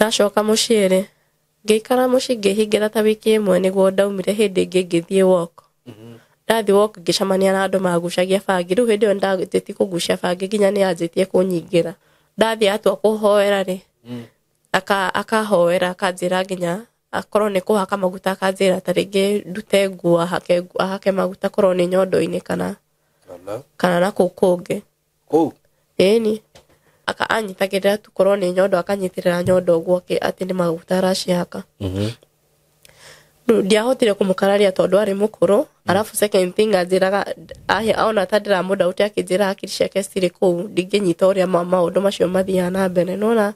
Ndacoka muciere ngikara muci ngihingira ta wiki imwe niguo ndaumire hindi ingi ngithie walk. Ndathi walk ngicamania na andu magucagia bangi, riu hindi yo ndagiti kugucia bangi nginya ni anjitie kunyingira. Ndathi atua kuhoera ri akahoera akanjira nginya akorwo ni kuhaka maguta akanjira ta ringi ndute nguo ahake maguta korwo ni nyondo-ini kana na kukungi ni anyitagirira tu korwo ni nyondo akanyitirira nyondo guo ati ni maguta aracihaka. Ndiahotire kumukararia tondu ari mukuru. Arafu second thing anjiraga aona ta ndiramuda uti akinjira hakiri ciake citiri kuu ndinginyita uria maundu macio mathiaga na mbere nona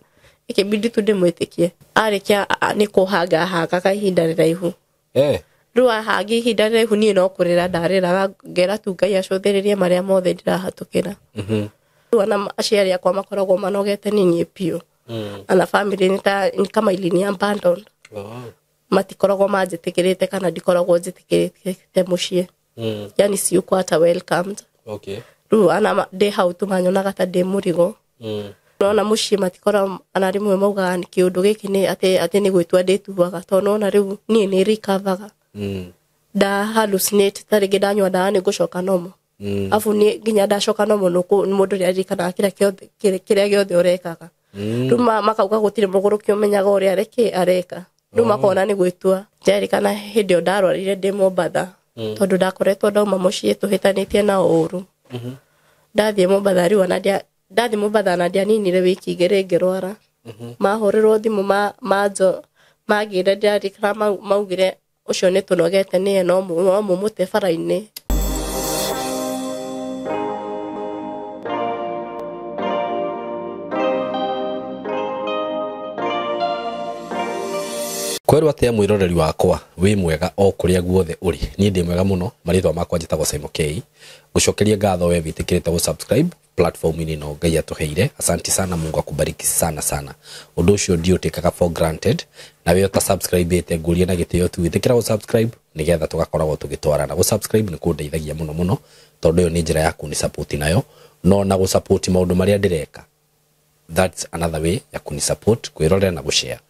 ikibidi tu ndimwitikie. Arikia ni kuhanga hanga kahinda riraihu riu ahangi ihinda riraihu nie no kurira ndariraga ngera tu Ngai acothiririe maria mothe ndirahatukira. Ana aciari akwa makoragwo manogete ninyi pio. Ana family ni kama ilini abandoned. Matikoragwo manjitikirite kana ndikoragwo njitikirite mucie. Yani si ukwata welcomed. Riu ana ndi hau tu manyonaga ta ndi murigo. Nona mucie matikora ana rimwe mauga ni kiundu giki ni ati ni gwitua ndituaga to nona riu nie ni recoverga. Da hallucinate tarige danywa da ni gucoka nomo. Afu ni nginya ndacoka nomo nuko mundu ri arikana kiria giothe urekaga. Riu makauga gutire muguru kiumenyaga uria areka. Riu makona ni gwitua ndirikana hindi ndarwarire ndi Mombatha tondu ndakoretwo ndauma mucie tuhitanitie na uru. Ndathie Mombatha riu ndathie Mombatha na ndianinire wiki igiri ngirwara. Mahorirwo thimu manjo magire ndirikana maugire ucio ni tunogete ni no mumute bara-ini. Kweru atia mwiroreri wakwa wi mwega o kuria guothe uri ni ndi mwega muno maritwa makwa njitagwo Simon K gucokeria ngatho we vitikirite go subscribe platform ini no Ngai atuheire. Asante sana, Mungu akubariki sana. Undu ucio ndio tekaga for granted na we uta subscribe ite nguria na gitio tu vitikira go subscribe nigetha tugakoragwo tugitwarana. Go subscribe ni kundeithagia muno tondu yo ni njira yaku ni support nayo no na go support maundu maria ndireka. That's another way ya kuni support kwirorera na gushare.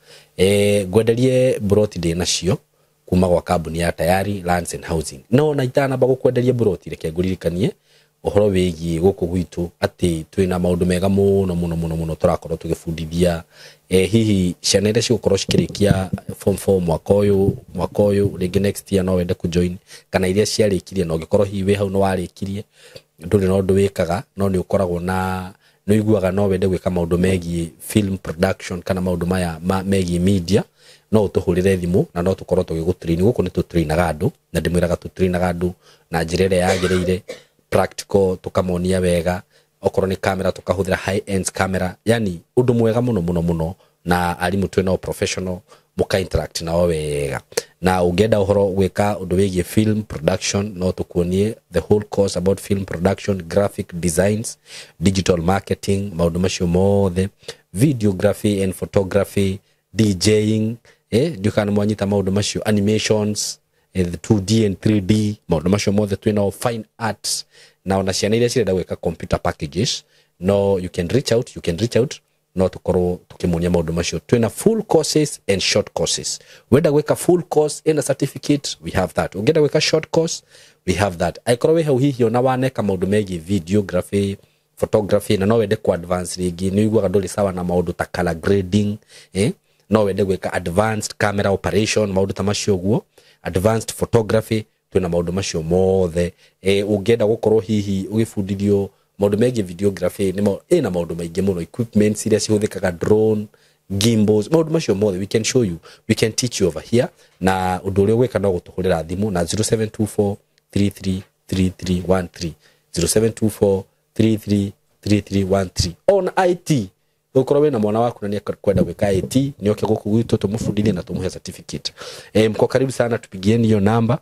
Gwenderie broti ndi nacio kuma gwa kambuni ya Tayari Lands and Housing. No na itana ba gukwenderia broti reke nguririkanie uhoro wigi guku gwitu ati twina maundu mega muno turakorwo tugifundithia hihi ciana iria cigukorwo cikirikia form 4 mwaka uyu ringi next year no wende ku join kana iria ciarikirie no gikorwo hi we hau no warikirie nduri no ndu wikaga no ni ukoragwo na no iguaga no wende gwika maundu megi film production kana maundu maya megi media no utuhurire thimu na no tukorwo tugigutrain guku ni tutrainaga andu na ndimwiraga tutrainaga andu na njira iria yagireire practical tukamonia wega okorwo ni camera tukahuthira high end camera yani undu mwega muno na alimu twena professional muka interact na wega na ungenda uhoro gwika undu wigi film production no tukuonie the whole course about film production, graphic designs, digital marketing, maundu macio mothe, videography and photography, DJing, dukana mwanyita maundu macio, animations, the 2D and 3D, maundu macio mothe twina fine arts na ona ciana iria cirenda gwika computer packages. No, you can reach out no tukorwo tukimunya maundu macio. Twina full courses and short courses. Wenda gwika full course in a certificate, we have that. Ungenda gwika short course, we have that. Aikorwo we hau hihi ona waneka maundu megi videography, photography na no wende ku advance rigi ni igwa ndoli sawa na maundu ta color grading, no wende gwika advanced camera operation, maundu ta macio guo, advanced photography, twina maundu macio mothe. Ungenda gukorwo hihi ugifundithio maundu megi videography ni na maundu maingi muno, equipment iria cihuthikaga, drone, gimbals, maundu macio mothe we can show you, we can teach you over here. Na undu uria gwika no gutuhurira thimu na 0724 333313 0724333313 on IT. Ukorwo na mwana waku na ni kwenda gwika IT ni oke guku gwitu tumufundithie na tumuhe certificate. Mko karibu sana, tupigieni hiyo namba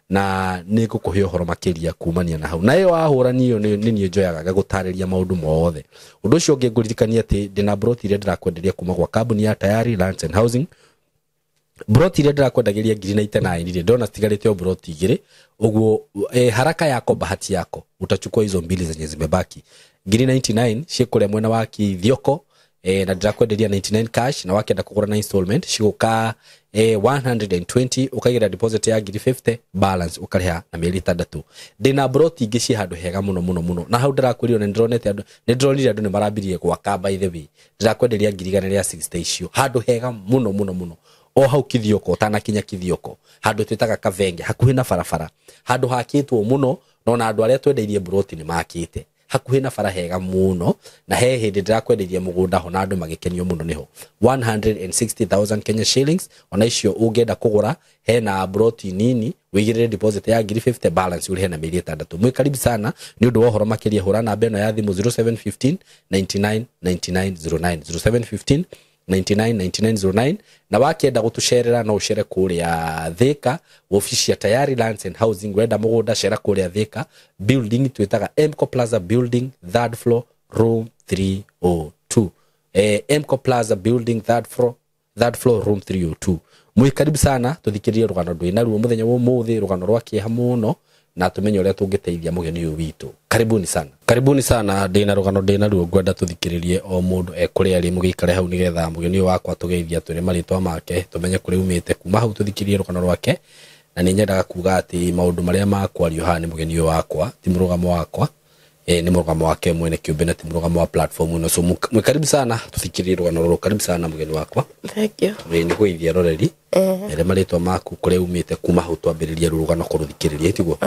na niko kuhio horo makiria kumania na hau na yo ahurani yo ni njoyaga gutariria maundu mothe. Undu ucio ngiguririkania ati ndina broti ire ndirakwenderia kuma gwa kambuni ya Tayari Lands and Housing. Broti ire ndirakwendagiria 99 ire ndona stigarite o broti igire uguo haraka yako bahati yako utachukua hizo mbili zenye zimebaki. 99 shekole mwena wa Kithioko na ndirakwenderia 99 cash na wakenda kugura na installment ciguka 120 ukagira deposit ya 50 balance ukariha na mieri 3 ndina broti ingi ci handu hega muno na hau ndirakwirio ni ndronete andu ni ndronire andu ni marambirie gwaka by the way ndirakwenderia 160 icio handu hega muno o hau kithioko tana kinya kithioko handu twitaga Kavenge hakuhi na barabara handu hakitwo muno nona andu aria twendeirie broti ni makite hakuhi na bara hega muno na he hindi ndirakwenderia mugunda ho na andu magikenio muno niho 160,000 Kenya shillings ona icio ungenda kugura he na broti nini wigirire deposit ya 50 balance uri he na mieri 3 mwi karibu sana ni undu wohoro makiria hura namba eno ya thimu 0715 99 9909 0715 999909 na wakienda gutucerera no ucere kuria Thika ofisi ya Tayari Lands and Housing wenda mugunda cera kuria Thika building twitaga Mco Plaza building 3rd floor room 302 Mco Plaza building 3rd floor room 302 mwi karibu sana tuthikirie rugano ndwina ruo muthenya wo muthi rugano rwa kieha muno na tumenye uria tungiteithia mugeni uyu witu karibuni sana ndina rugano ndina ruo ngwenda tuthikiririe o mundu ekuria ri mugikare hau nigetha mugeni uyu wakwa tugeithia tune maritwa make tumenye kuri umite kuma hau tuthikirie rugano rwake na ni nyendaga kuga ati maundu maria makwario ha ni mugeni uyu wakwa ti murugamo wakwa ni murugamo wake mwene kiumbe na ti murugamo wa platform ino so mwikaribu sana tuthikirie rugano ruru karibu sana mugeni wakwa thank you ni kuithia roreri ere maritwa maku kuri umite kuma hau twambiririe rugano kuruthikiririe tiguo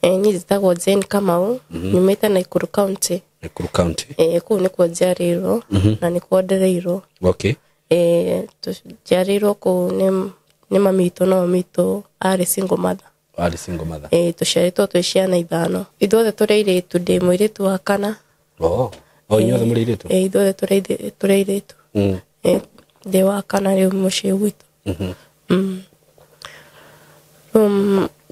ni zitagwo Jane Kamau nyumite Nakuru County ku ni kwa Jariro na ni kwa Ndereiro okay Jariro ku ni mamito no mito ari single mother tuciaritwo twi ciana 5 ithuothe tureiritu ndi muiritu wa kana inyuothe mureiritu ithuothe tureiritu ndi wa kana riu mucii gwitu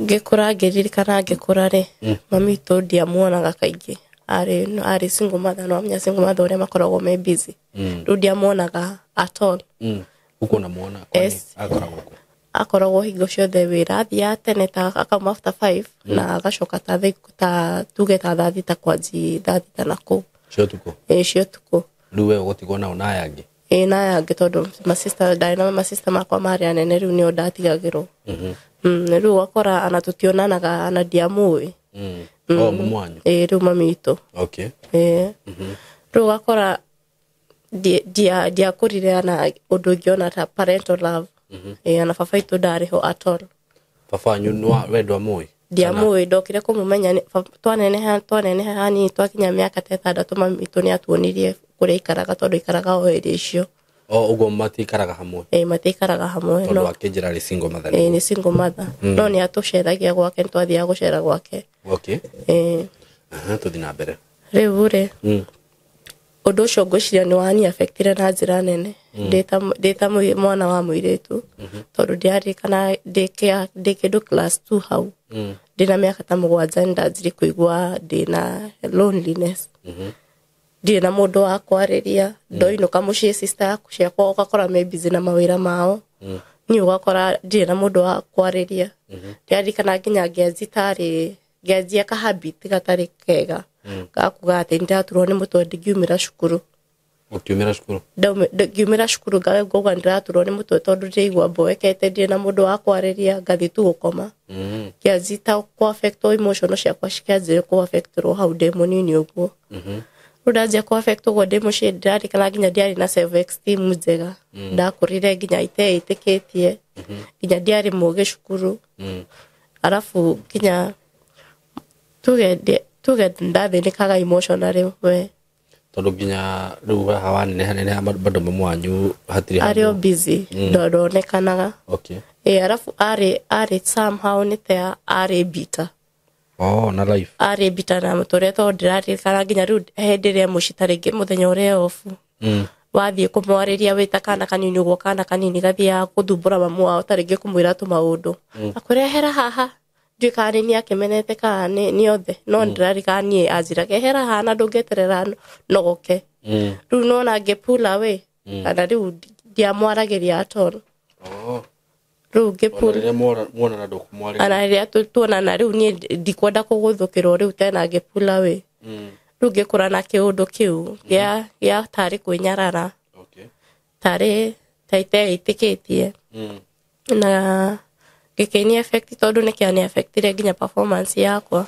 ngikura ngiririkana ngikura ri mamito ndiamuonaga kaingi ari single mother no amnya single mother uria makoragwo me busy riu ndiamuonaga at all uko na muona akoragwo hingo ciothe wira athia tene ta akauma after 5 na agacoka ta tuge ta thita kwanji thita nako cio tuko riu we ugutigwo na ona yangi na yangi tondu my sister makwa mari anene riu ni ndatigagirwo riu akora ana tutionanaga ana ndiamui mumwanyu riu mamito okay riu akora dia kurire ana undu ngiona ta parental love ana baba itu ndariho at all baba nyu wendwa mui ndiamui ndokire kumumenya twaneneha hani twakinya miaka 6 mamito ni atuonirie kuria ikaraga tondu ikaraga o iri icio ugo matikaraga hamwe matikaraga hamwe no akinjira ri single mother ni single mother no ni atuceragia gwake twathia gucera gwake okay tuthina mbere riu undu ucio ngwiciria ni wani affectire na njira nene ndeta mwana wa muiritu tondu ndiarikana ndikindu class 2 hau ndina miaka ta 7 ndanjiri kuigua ndina loneliness ndina mundu wa kwariria ndoinuka mucii sister yaku ciakwa ugakora me busy na mawira mao ni ugakora ndina mundu wa kwariria ndiarikana nginya ngianjia ka habit gatari kega gakuga ati ndaturwo ni mutwe ngiumira cukuru ngiumira cukuru ngauga ndiraturwo ni mutwe tondu ndiraigua mboekete ndina mundu wa kwariria ngathi tu gukoma kianjita ku affect emotional ciakwa cikianjia ku affect ro hau ndi munini uguo rudaje ku affect uguo ndi mucii ndirarikana nginya ndiari na self esteem njega ndakurire nginya itekitie nginya ndiari muge cukuru arafu nginya tuge ndathinikaga emotionally we tondu nginya riu hawani hanene bado mwanyu hatiri ario busy ndonekanaga okay arafu ari somehow nite ari bitter na life ari bitter na mutore to ndirarikana nginya riu hendiria mucitaringi muthenya uria ofu wathie kumwariria wita kana kanini uguo kana kanini gathia kuthumbura mamu wao taringi kumwira tu maundu akurehera haha ndikani ni akimenete kana ni othe no ndirarikanie ajira kehera hana ndungeterera nogoke riu nona ngepula we kana riu ndiamwaragiria at all riu ngepula muona na ndukumwariria ana riria tuonana riu ni ndikwenda kuguthukirwo riu tena ngepula we ruge kura na kiundu kiu ya tari kwinyarara tari taite itikitie na gikini affect tondu ni kiani affectire ginya performance yakwa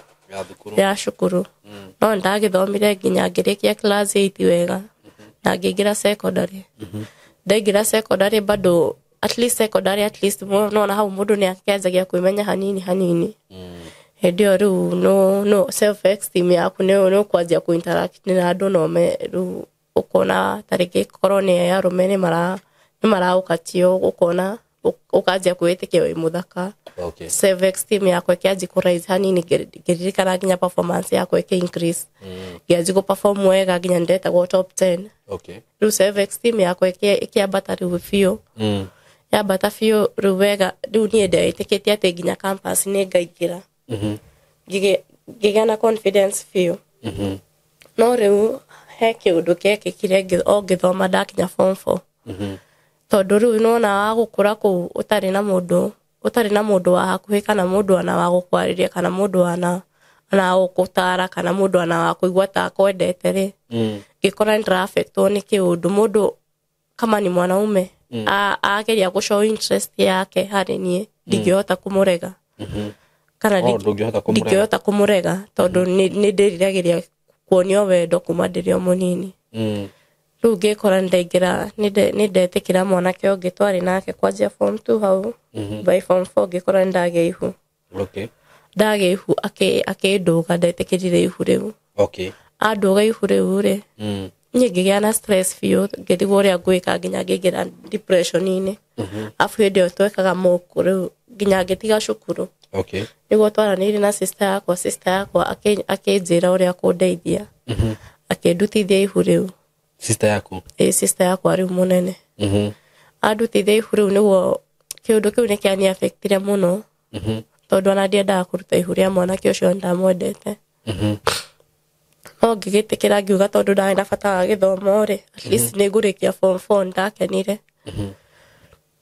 ya cukuru no ndagithomire ginya ngirikia class 8 wega na ngigira secondary ndagira secondary bado at least no na hau mundu ni akianzagia kwimenya hanini ndio ru no self esteem yaku no kwanjia ku interact na andu no me ru ukona tariki korone ya rumene mara ukatio ukona ukanjia kwitikia wi muthaka self esteem yako ikianji ku rise hanini giririkana ginya performance yako iki increase gianji ku perform wega ginya ndeta go top 10 ru self esteem yako ikiambata ru fio ya bata fio ru wega ru ni ende itikitia ati ginya campus ni ngaigira gigana confidence fio no riu he kiundu keke kire ngithoma ndakinya form 4 tondu riu nona wa gukura ku utari na mundu wa hakuhi kana mundu ana wa gukwariria kana mundu ana gukutara kana mundu ana wa kuigua ta kwendete ri gikora ndra affect ni kiundu mundu kama ni mwanaume ageria ku show interest yake hari nie ndingihota kumurega kana ndingihota kumurega tondu ni ndiriragiria kuonio wendo kuma ndirio munini riu ngikora ndaingira ni ndetikira mwanake ungi twari nake kwanjia form 2 hau by form 4 ngikora ndagia ihu ndagia ihu akinduga ndetikirire ihu riu anduga ihu riu ri ni ngigia na stress fio ngithigwo ria ngwika nginya ngigira depression ini afu ndio twekaga muku riu nginya ngitiga cukuru niguo twaranire na sister yakwa akinjira uria kundeithia akindutithia ihu riu sister yaku sister yakwa riu munene andutithia ihu riu niguo kiundu kiu ni kiani affectire muno tondu ana ndiendaga kuruta ihu ria mwanake ucio ndamwendete no ngigitikira ngiuga tondu ndari na bata wa githomo ri at least ni ngurikia form 4 ndakenire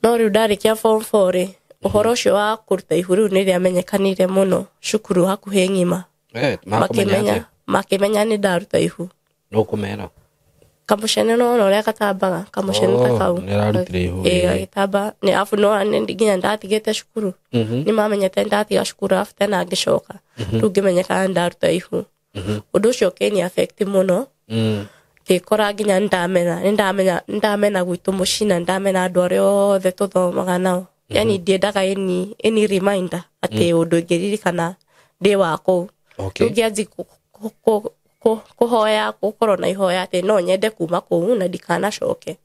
no riu ndarikia form 4 ri uhoro ucio wa kuruta ihu riu ni riamenyekanire muno cukuru hakuhi ng'ima makimenya ni ndaruta ihu no kumera kamushene no ria katambaga kamushene takau gitamba ni afu no nginya ndatigite cukuru ni mamenyete ndatiga cukuru after na ngicoka riu ngimenyeka ndaruta ihu undu ucio keni affect muno ngikora nginya ndamena gwitu mucina ndamena andu aria othe tuthomaga nao yani ndiendaga any reminder ati undu ngiririkana ndi wako riu ngianji kuhoya gukorwo na ihoya ati no nyende kuma kuu na ndikanacoke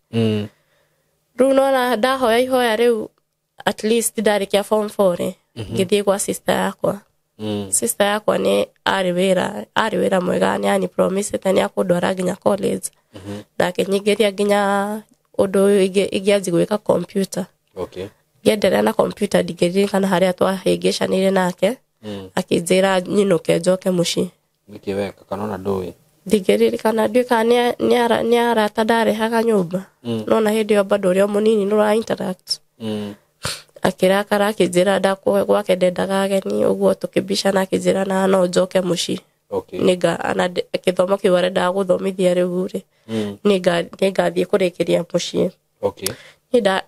riu nona ndahoya ihoya riu at least ndarikia form 4 ngithie kwa sister yakwa ni ari wira mwega ni ani promise tani akundwara nginya college na kinyingiria nginya undu igianji gwika computer ngienderea na computer ndigiririkana haria twahingicanire nake akinjira nyinuke njoke mucii nikiweka kanona ndui ndigiririkana nduika ni arata ndarehaga nyumba nona hindi yo bado rio munini nura interact akirakara akinjira gwake ndendaga ageni uguo tukibicana akinjira na no njoke mucii niga ana kithomo kiu arenda guthomithia riu ri nigathie kurikiria mucii nida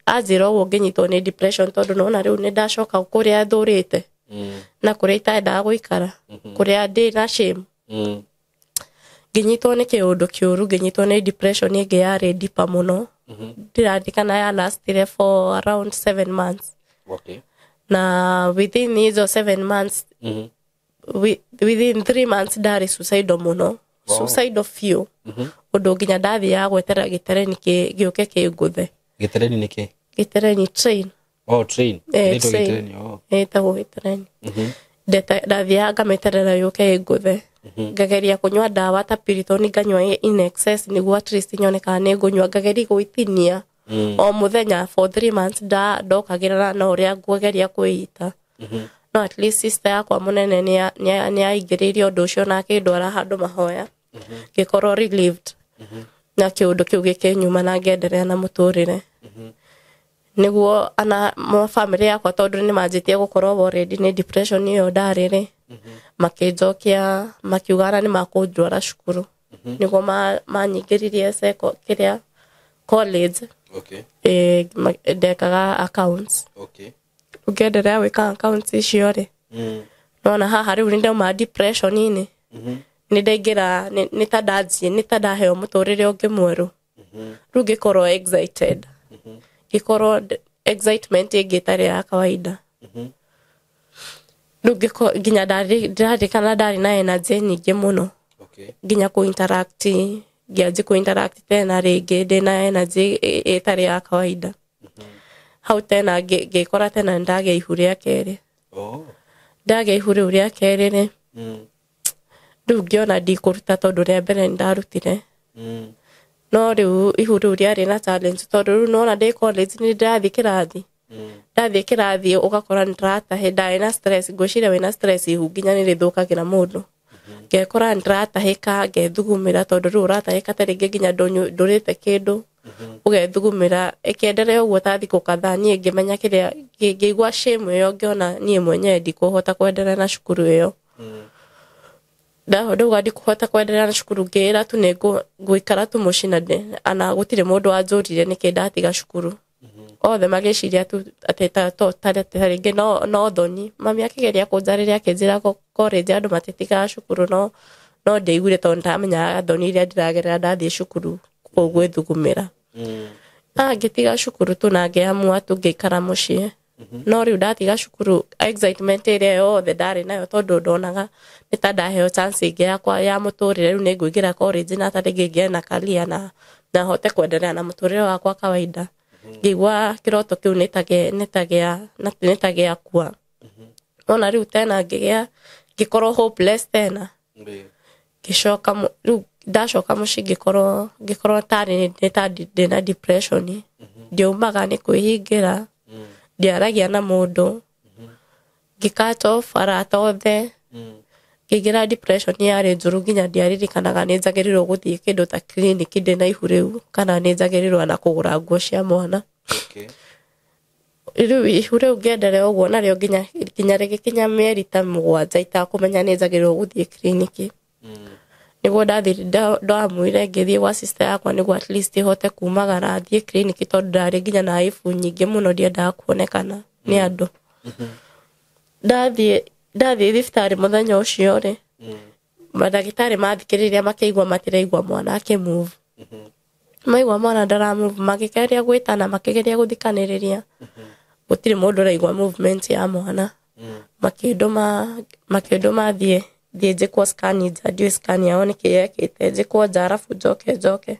azira uguo nginyitwo ni depression tondu nona riu ni ndacoka kuria thurite na kuria itaendaga guikara kuria ndi na shame nginyitwo ni kiundu kiuru nginyitwo ni depression ingi yari deeper muno ndirandikana ya lastire for around 7 months na within hizo 7 months within 3 months ndari suicidal muno suicidal few undu nginya ndathia gwetera gitereni giuke kinguthe gitereni niki gitereni train train nito gitereni tago gitereni ndathia ngameterera yuke nguthe ngageria kunywa dawa ta piritoni nganywa in excess niguo at least nyoneka ni ngunywa ngageria gwitinia o muthenya for 3 months ndokagira na uria ngugeria kwita no at least sister yakwa munene ni aingiririo undu ucio na akindwara handu mahoya gikorwo relieved na kiundu kiu gikinyuma na ngenderea na muturire niguo ana family yakwa tondu ni manjitie gukorwo already ni depression iyo ndarire makijokia makiugana ni makundwara cukuru niguo manyingiririe seko kiria college ndekaga accounts ukiendelea wika accounts icio ri nona haha riu ndauma depression ini ni ndaingira ni tandaheo muturire ungi mweru riu ngikorwo excited gikorwo excitement ingitari ya kawaida riu nginya ndarikana ndari na energy nyingi muno nginya ku interact tena ringi ndina energy itari ya kawaida hau tena ngikora tena ndage ihu ria keri ndage ihu ria keri ri riu ngiona ndikuruta tondu ria mbere ndarutire no riu ihu riu riari na challenge tondu riu nona ndi college ni ndathi kirathi ugakora ndiratahe ndari na stress ngwiciria wina stress ihu nginya ni rithukagira mundu ngekora ndiratahika ngethugumira tondu riu uratahika taringi nginya ndurite kindu ugethugumira ikiendelea uguo ta thiku kadhaa nie ngimenya kiria ngigwa shame yo ngiona nie mwenyewe ndikuhota kuendelea na cukuru iyo ndauga ndikuhota kuendelea na cukuru ngira tu ngwikara tu mucinade ana gutire mundu anjurire niki ndatiga cukuru othe magiciria tu ateta to taringi no thoni mami akigeria kunjariria akinjira college andu matitiga cukuru no ndeigure tondu ndamenya thoni iria ndiragerera ndathie cukuru gwithugumira ngitiga cukuru tu na ngiamua tu ngikara mucii no riu ndatiga cukuru excitement iria yothe ndari nayo tondu ndonaga ni ta ndaheo chance ingi yakwa ya muturire riu ni nguingira college na taringi ngie na career na hote kuendelea na muturire wakwa kawaida ngigwa kiroto kiu nitagia kwa ona riu tena ngikorwo hopeless tena ngicoka riu ndacoka muci ngikorwo tari ndina depression ndiumaga ni kwihingira ndiaragia na mundu ngikato farata othe ngigira depression yari njuru nginya ndiaririkanaga ni njagirirwo guthie kindu ta clinic ndina ihu riu kana ni njagirirwo na kugura nguo cia mwana riu ihu riu ngiendelea uguo nario nginya rigikinya mieri ta 7 itakumenya ni njagirirwo guthie clinic niguo ndamwire ngithie gwa sister yakwa niguo at least hote kumagara thie clinic tondu ndari nginya na ifu nyingi muno ndiendaga kuonekana ni andu ndathie thibitarĩ muthenya ucio ri madagitari mathikiriria makiigua matiraigua mwana akimove maigua mwana ndara move magikeria gwitana makigeria guthikaniriria gutire mundu araigua movement ya mwana makinduma thie njikwo scan ndio scan yao nikiyekite njikwo arafu njoke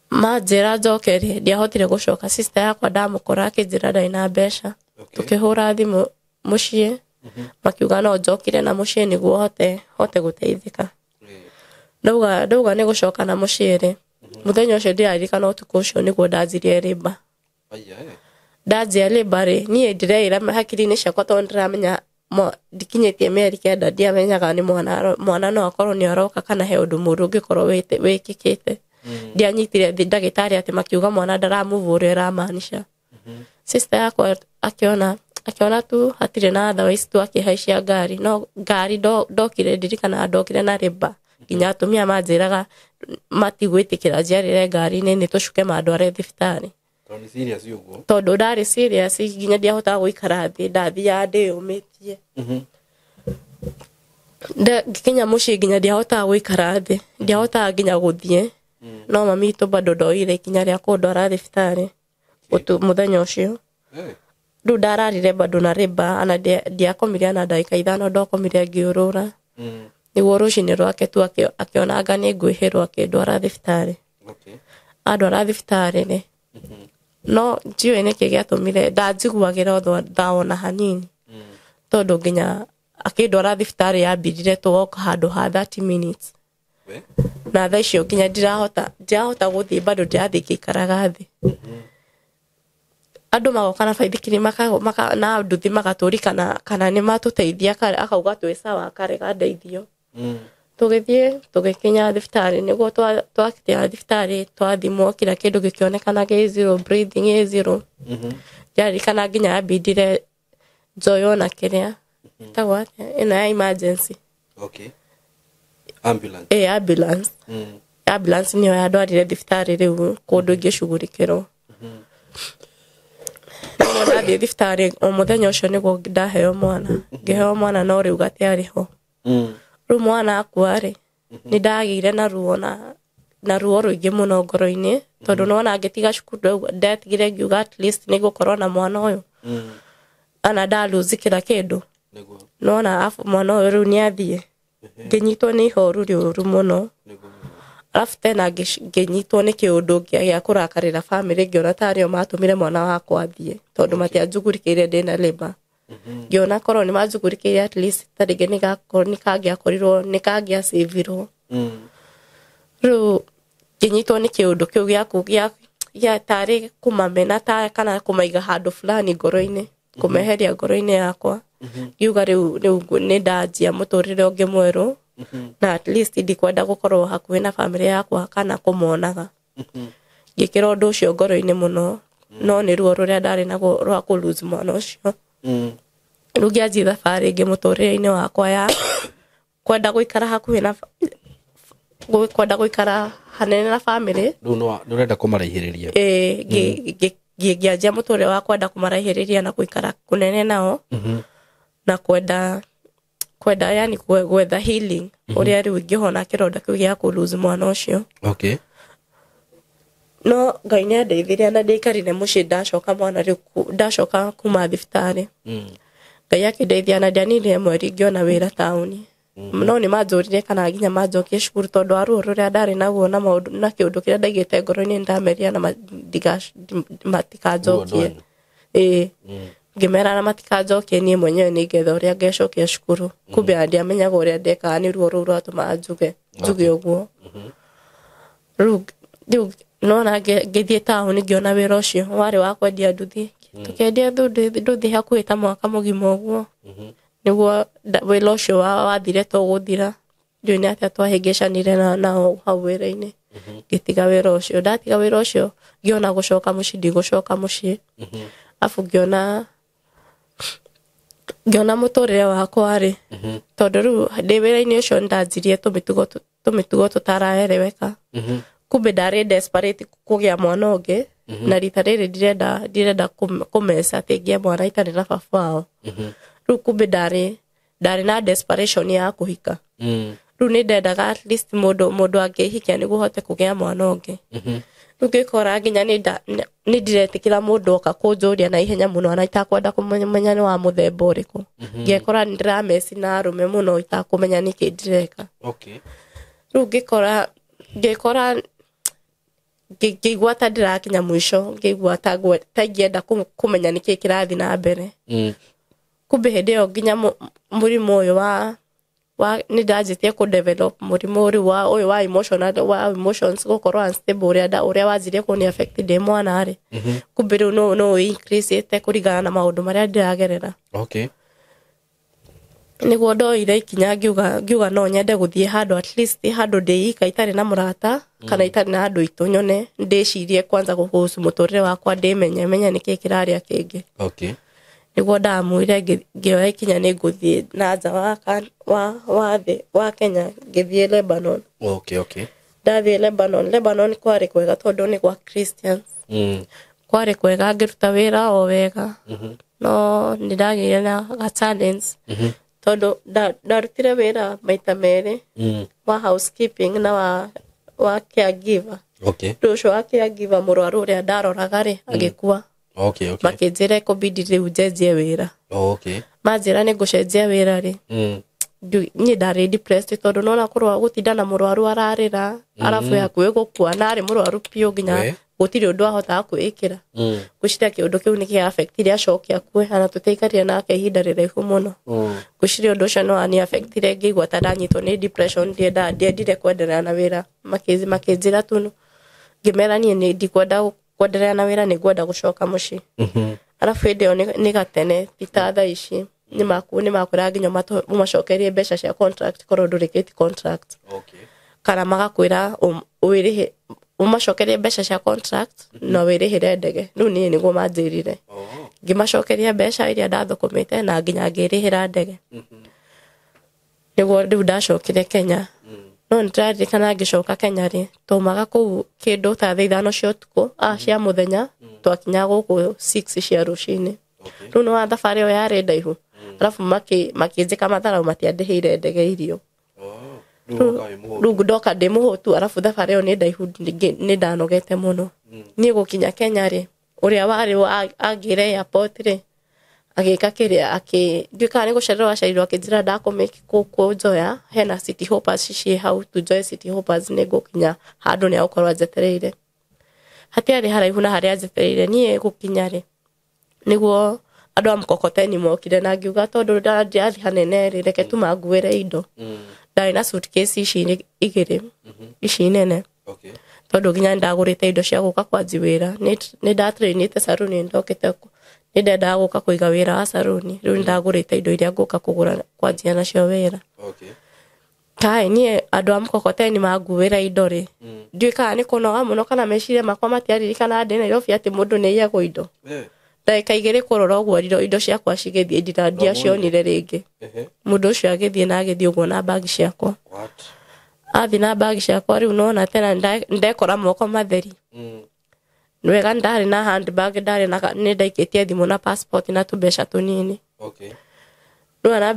majira njoke ri ndiahotire gucoka sister yakwa ndamukora akinjira ndai na mbeca tukihura thimu mucii makiuga no njokire na mucii niguo hote guteithika ndauga ni gucoka na mucii ri muthenya ucio ndirarikana utuku ucio niguo ndanjirie riba ndanjia riba ri nie ndireira hakiri-ini ciakwa tondu ndiramenya ndikinyitie mieri kenda ndiamenyaga ni mwana no akorwo ni aroka kana he undu muru ungikorwo wikikite ndianyitire ndagitari ati makiuga mwana ndaramuvura iramaanisha sister yakwa akiona tu hatire na otherwise tu akihaicia ngari ndokire ndirikana ndokire na riba nginya atumia manjiraga matigwitikira njiarire ngari-ini ni tucuke mandware thibitari tondu ndari serious nginya ndiahotaga guikara thi ndathia ndiyumitie ngikinya mucii nginya ndiahotaga guikara thi ndiahotaga nginya guthie no mami tu bado ndoire ikinya ria kundwara thibitari muthenya ucio riu ndararire bado na riba ana ndiakomire na ndagika 5 ndokomire ngiurura niguo rucini rwake tu akionanga ni ngwihirwo akindwara thibitari andwara thibitari ri no ndiũĩ nĩkĩ gĩatũmire ndanjiguagĩra ndaona hanini tondu nginya akindwara thibitari yambirire tugoka handu ha 30 minutes na thaa icio nginya ndirahota guthii bado ndirathii ngĩikaraga thĩ andu magoka na baithikiri na nduthi magaturikana kana ni matuteithia akauga twi sawa karega ndeithio tugithie tugikinya thibitari niguo twakinya thibitari twathimwo kila kindu gikionekana gi zero breathing is zero yarikana nginya yabindire njoyo na kiria tawa ina ya emergency. Okay. Ambulance. Ambulance. Ambulance niyo yadwarire thibitarĩ rĩu kũndũ ingĩcugurĩkĩrwo. Nĩguo ndathiĩ thibitarĩ o mũthenya ũcio nĩguo ndaheo mwana. Ngĩheo mwana no rĩu gatiarĩ ho. Rĩu mwana akua-rĩ, nĩndagĩire na ruo rũingĩ mũno ngoro-inĩ tondũ nĩwona ngĩtiga cukuru ndatigire ngiuga at least nĩngũkorwo na mwana ũyũ. Ana ndaluzi kila kĩndũ. Nĩwona mwana ũyũ rĩu nĩathiĩ. Ngĩnyitwo nĩ ihoru rĩũru mũno. Alafu tena ngĩnyitwo nĩ kĩũndũ gĩa kũrakarĩra family ngĩona tarĩo matũmire mwana wakwa athiĩ tondũ matianjugurĩkĩire ndĩna labor. Ngĩona korwo nĩmanjugurĩkĩire at least tarĩngĩ nĩkangĩakorirwo nĩkangĩacivirwo. Rĩu ngĩnyitwo nĩ kĩũndũ kĩu gĩa tarĩ kũmamena kana kũmaiga handũ fulani ngoro-inĩ, kũmeheria ngoro-inĩ yakwa. Ngiuga rĩu nĩndanjia mũtũrĩre ũngĩ mwerũ. Na at least ndikwenda gũkorwo hakuhĩ na family yakwa kana kũmonaga. Ngĩkĩra ũndũ ũcio ngoro-inĩ mũno, no nĩ ruo rũrĩa ndarĩ naguo rwa kũ-lose mwana ũcio. Rĩu ngĩanjia thabarĩ ĩngĩ mũtũrĩre-inĩ wakwa ya kwenda gũikara hakuhĩ na kwenda gũikara hanene na family. Rĩu nĩũrenda kũmaraihĩrĩria. Ngĩanjia mũtũrĩre wa kwenda kũmaraihĩrĩria na gũikara kũnene nao. Na kwenda yani gwetha healing ũrĩa rĩu ingĩhona kĩronda kĩu gĩa kũ-lose mwana ũcio. Okay. No Ngai nĩandeithirie na ndaikarire mũciĩ ndacoka kuma thibitarĩ. Ngai akĩndeithia na ndianire mweri ngĩona wĩra taũni. No nĩmanjũrire kana nginya manjokie cukuru tondũ wa ruo rũrĩa ndarĩ naguo na maũndũ na kĩũndũ kĩrĩa ndaigĩte ngoro-inĩ ndameria na matikanjokie. Ngĩmera na matikanjokie niĩ mwenyewe nĩngetha ũrĩa ngecokia cukuru. Kumbe ndiamenyaga ũrĩa ndekaga nĩ ruo rũu rwatũmaga njuge ũguo. Rĩu nona ngĩthiĩ taũni ngĩona wĩra ũcio warĩ wa kwendia nduthi. Tũkendia nduthi hakuhĩ ta mwaka mũgima ũguo. Nĩguo wĩra ũcio wathire tũgũthira. Ndiũĩ nĩ atĩa twahĩngĩcanire nao hau wĩra-inĩ. Ngĩtiga wĩra ũcio. Ndatiga wĩra ũcio ngĩona gũcoka mũciĩ ndigũcoka mũciĩ. Afu ngĩona mũtũrĩre wakwa-rĩ. Tondũ rĩu ndĩ wĩra-inĩ ũcio nĩndanjirie tũmĩtugo tũtaraereweka. Kumbe ndarĩ desperate kũgĩa mwana ũngĩ. Na rita rĩrĩ ndirenda kũmeca atĩ ngĩe mwana itarĩ na baba wao. Rĩu kumbe ndarĩ na desperation ya kũhika. Rĩu nĩndendaga at least mũndũ angĩhikia nĩguo hote kũgĩa mwana ũngĩ. Rĩu ngĩkora nginya nĩndiretĩkĩra mũndũ oka kũnjũria na ihenya mũno ona itakwenda kũmenya nĩ wa mũthemba ũrĩkũ. Ngekora nĩndĩrameci na arũme mũno itakũmenya nĩkĩ ndĩreka. Rĩu ngĩigua ta ndĩrakinya mũico, ngĩigua ta ingĩenda kũmenya nĩkĩ kĩrathiĩ na mbere. Kumbe hĩndĩ ĩyo nginya mũrimũ ũyũ nĩndanjĩtie kũ-develop mũrimũ ũyũ wa emotions gũkorwo unstable ũrĩa wanjirie kũni affect ndĩ mwana-rĩ. Kumbe rĩu no increase kũringana na maũndũ marĩa ndĩragerera. Nĩguo ndoire ikinya ngiuga no nyende gũthiĩ handũ at least handũ ndĩika itarĩ na mũrata kana itarĩ na andũ aitũ nyone ndĩcirie kwanza kũhusu mũtũrĩre wakwa ndĩmenye nĩkĩ kĩrarĩa kĩngĩ. Nĩguo ndamwĩre ngĩoya ikinya nĩngũthiĩ na nja wa Kenya ngĩthiĩ Lebanon. Ndathiĩ Lebanon kwarĩ kwega tondũ nĩ gwa Christians. Kwarĩ kwega ngĩruta wĩra o wega. No nĩndagĩire na challenge. Tondũ ndarutire wĩra maita merĩ wa housekeeping na wa caregiver. Rĩu ũcio wa caregiver mũrwaru ũrĩa ndaroraga-rĩ agĩkua. Makĩnjĩra ikũbidi rĩu njenjie wĩra. Manjĩra nĩngũcenjia wĩra-rĩ. Niĩ ndarĩ depressed tondũ nona gũtinda na mũrwaru ararĩra arabu hakuhĩ gũkua na arĩ mũrwaru piũ nginya gũtirĩ ũndũ ahotaga kwĩĩkĩra. Ngwĩciria kĩũndũ kĩu nĩkĩa affectire acoke akue na tũtaikarire nake ihinda rĩraihu mũno. Ngwĩciria ũndũ ũcio no wani affectire ngĩigua ta ndanyitwo nĩ depression ndiendire kwenderea na wĩra. Makĩnjĩra tu ngĩmera niĩ ndikwenda kwenderea na wĩra nĩngwenda gũcoka mũciĩ. Arabu hĩndĩ ĩyo nĩ gatene ti ta thaa ici. Nĩmakwĩra nginya ũmacokerie mbeca cia contract korwo ndũrĩkĩtie contract. Kana magakwĩra ũmacokerie mbeca cia contract na wĩrĩhĩre ndege. Rĩu niĩ nĩguo manjĩrire. ngimacokeria mbeca iria ndathukumite na nginya ngirihira ndege niguo riu ndacokire Kenya no ndirarikana ngicoka Kenya ri tumaga kuu kindu ta 5 cia utuku cia muthenya twakinya guku 6 cia rucini riu no thabari yo yari ndaihu alafu makinjika matharau matiandihire ndege irio riu ndoka ndi muhutu alafu thabari yo ni ndaihu ni ndanogete muno ni gukinya Kenya ri uria wari agire airport ri agika kiria ndiuka ni gucererwo acirirwo akinjira ndakomeki kujoya hena City Hoppers cici hau tujoye City Hoppers ni gukinya handu ni akorwo ajetereire hatiari haraihu na haria ajetereire ni gukinya ri niguo andu a mkokoteni mokire na ngiuga tondu ndiathi hanene ri reke tu manguire indo ndari na suitcase ici igiri ici nene tondu nginya ndagurite indo cia guka kwanji wira ni ndatrainite saruni ndokite ni ndenda guka kuiga wira wa saruni riu ndagurite indo iria nguka kugura kwanjia nacio wira kai ni andu a mkokoteni manguira indo ri ndiuka ni kunoga muno kana meciria makwa matiaririkana ndi Nairobi ati mundu ni iyagwo indo ndagika igiri kurora uguo indo ciakwa cigithie ndirandia cionire ringi mundu ucio agithie na agithie uguo na bagi ciakwa athi na bagi ciakwa riu nona tena ndekora moko matheri nwega ndari na handbag ndari na ni ndaikitie thimu na passport na tubesha tunini nona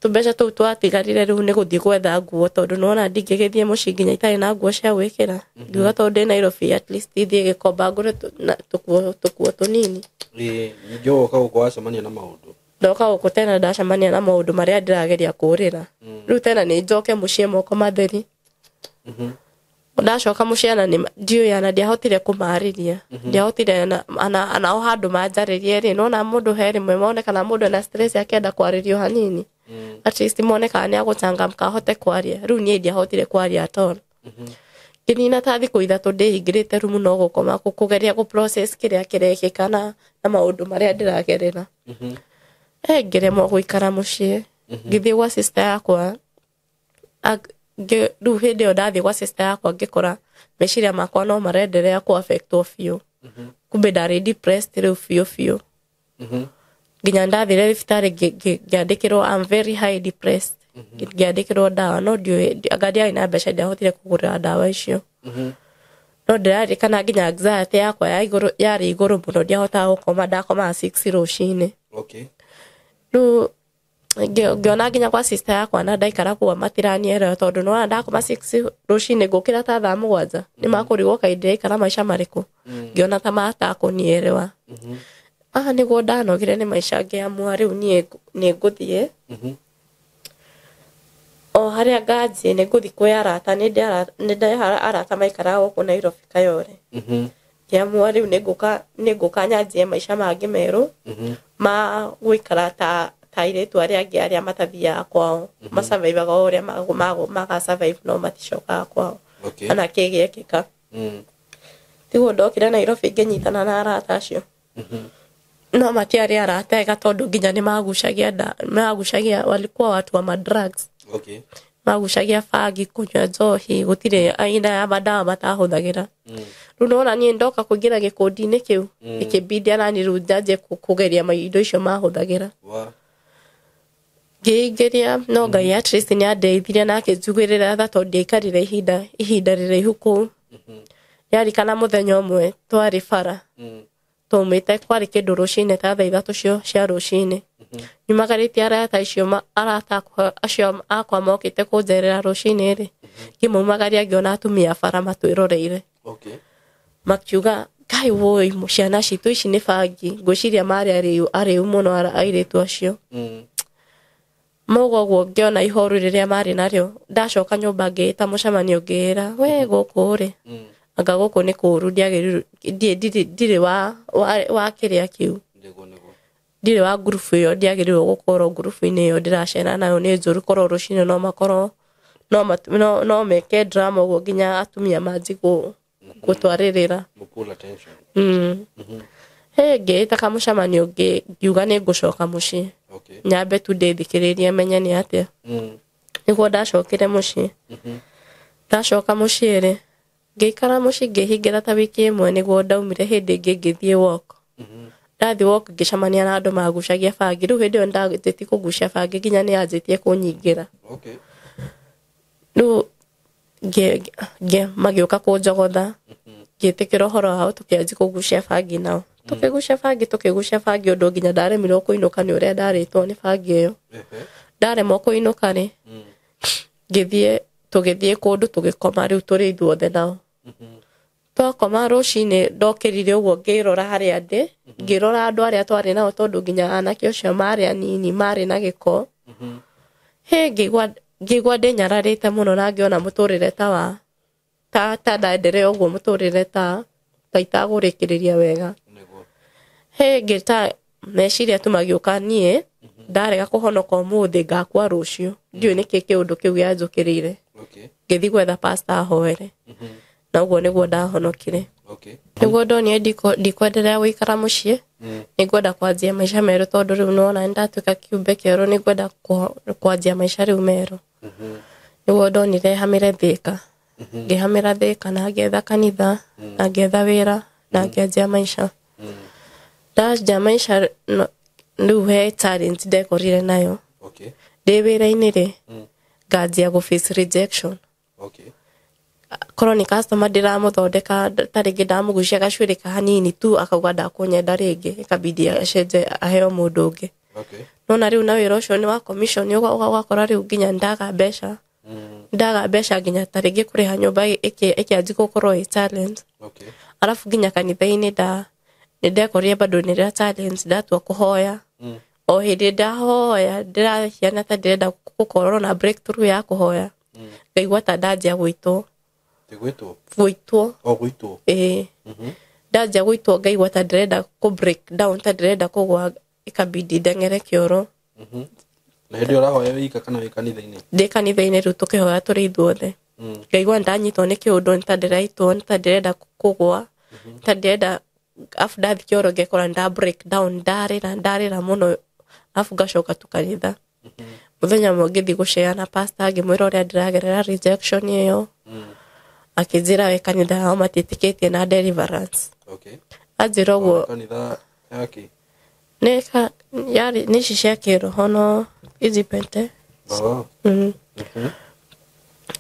tubesha tu twatigarire riu ni guthie gwetha nguo tondu nona ndingigithie muci nginya itari na nguo cia gwikira ngiuga tondu Nairobi at least ithie gikomba ngure tukuo tunini njoka gukwacemania na maundu ndoka guku tena ndacemania na maundu maria ndirageria kurira riu tena ni njoke mucie moko matheri ndacoka muciana ni ndiuyana ndiahotire kumariria ndiahotire ana o handu manjaririe ri nona mundu heri mwe monekana mundu na stress akienda kwaririo hanini at least monekana ni aguchangamka ahote kwaria riu ni ndiahotire kwaria atoro kinina ta thiku ithatu ndihingirite rumu no gukoma kugeria ku process kiria kirekikana na maundu maria ndiragerera ngiremwo guikara mucie ngithie gwa sister yakwa riu hindi yo ndathi gwa sister yakwa ngikora meciria makwa no marenderea ku affect biu kumbe ndari depressed riu biu nginya ndathire thibitari ngiandikirwo I'm very high depressed ngiandikirwo ndawa no ngadia ina mbeca ndiahotire kugura ndawa icio no ndirarikana nginya anxiety yakwa yari iguru muno ndiahota gukoma ndakoma 6 rucini riu ngiona nginya kwa sister yakwa na ndaikara kuwa matiraniere tondu no ndakoma 6 rucini ngukira ta 7 ni makurigwo kainde ikara maisha mariku ngiona ta matakunielewa niguo ndanogire ni maisha ngiamua riu ni nguthie o haria ngaji ni nguthi kwa arata ni arata maikara guku Nairobi Kayore ngiamua riu ni nguka nyanjie maisha mangi meru ma guikara ta iretu aria matathia kwao masurvivaga uria maga survive no maticoka kwao ana kigekika tiguo ndokire Nairobi nginyitana na arata acio no matiari arata ega tondu nginya ni magucagia walikuwa watu wa madrugs magucagia fagi kunywa njohi gutire aina ya madawa matahuthagira riu nona ni ndoka kuingira gikundi-ini kiu ikibidi anani riu njanjie kugeria indo icio mahuthagira ngiingiria no Ngai at least ni andeithirie na akijugirira tha tondu ndiaikarire ihinda riraihu kuu yarikana muthenya umwe twari bara tumite kwari kindu rucini ta 3 cia rucini nyumagaritie arata icio arata acio akwa mokite kunjerera rucini ri ngimumagaria ngiona atumia bara matwiroreire makiuga kai woi muciana citu ici ni bangi ngwiciria mari ariu muno airitu acio mogogo ngiona ihoru riria mari nario ndacoka nyumba ngiita mucemanio ngira we guku ri anga guku ni kuru ndire wa kiria kiu ndire wa group yo ndiagirirwo gukorwo group ini yo ndiracena nayo ni njuru korwo rucini no makoro no meke drama uguo nginya atumia manji gutwaririra pull attention ngiita kamucemanio ngiuga ni ngucoka mucii nyambe tu ndithikiririe menye ni atia niguo ndacokire mucii ndacoka mucii ri ngikara mucii ngihingira ta wiki imwe niguo ndaumire hindi ngithie walk ndathi walk ngicamania na andu magucagia bangi riu hindi yo ndagiti kugucia bangi nginya ni anjitie kunyingira okay riu magioka kunjogotha ngitikira uhoro wao tukianji kugucia bangi nao tukigucia bangi undu nginya ndaremirwo kuinuka ni uria ndaritwo ni bangi iyo ndaremwo kuinuka ri tugithie kundu tugikoma riu turi ithuothe nao twakoma rucini ndokirire uguo ngirora haria ndi ngirora andu aria twari nao tondu nginya anake ucio mari anini mari na giko ngigwa ndinyararite muno na ngiona muturire ta ndaenderea uguo muturire ta itagurikiriria wega ngita meciria tu magioka nie ndarega kuhonoka umuthi ngakua rucio ndiu niki kiundu kiu gianjukirire ngithi gwetha pastor ahoere na uguo niguo ndahonokire niguo ndonire ndikwenderea guikara mucii nigwenda kwanjia maisha meru tondu riu nona ndatuika kiumbe kieru nigwenda kwanjia maisha riu meru niguo ndonire hamire Thika ngihamira Thika na ngietha kanitha na ngietha wira na ngianjia maisha ndanjia maisha riu he challenge ndekorire nayo ndi wira-ini ri nganjia gu face rejection korwo ni customer ndiramuthondeka taringi ndamugucia gacuiri kahanini tu akauga ndakunyenda ringi ikabidi acenje aheo mundu ungi nona riu na wira ucio ni wa commission ugakora riu nginya ndaga mbeca nginya taringi kuriha nyumba ikianji gukorwo i challenge arafu nginya kanitha-ini nindekorire bado nira challenge ndatua kuhoya o hindi ndahoya ndirahiana ta ndirenda gukorwo na breakthrough ya kuhoya ngaigua ta ndanjia gwitwo ndanjia gwitwo ngaigua ta ndirenda ku break down ta ndirenda kugwa ikabidi ndeng'ere kioro na hindi urahoya wika kana wi kanitha-ini ndi kanitha-ini riu tukihoya turi ithuothe ngaigua ndanyitwo ni kiundu ta ndiraitwo ta ndirenda kugwa ta ndirenda afu ndathi kioro ngekora nda break down ndarira muno afu ngacoka tu kanitha muthenya mwe ngithi gucea na pastor ngimwira uria ndiragerera rejection iyo akinjira we kanitha yao matitikitie na deliverance anjira uguo kanitha yake ni cia kiroho no ijipente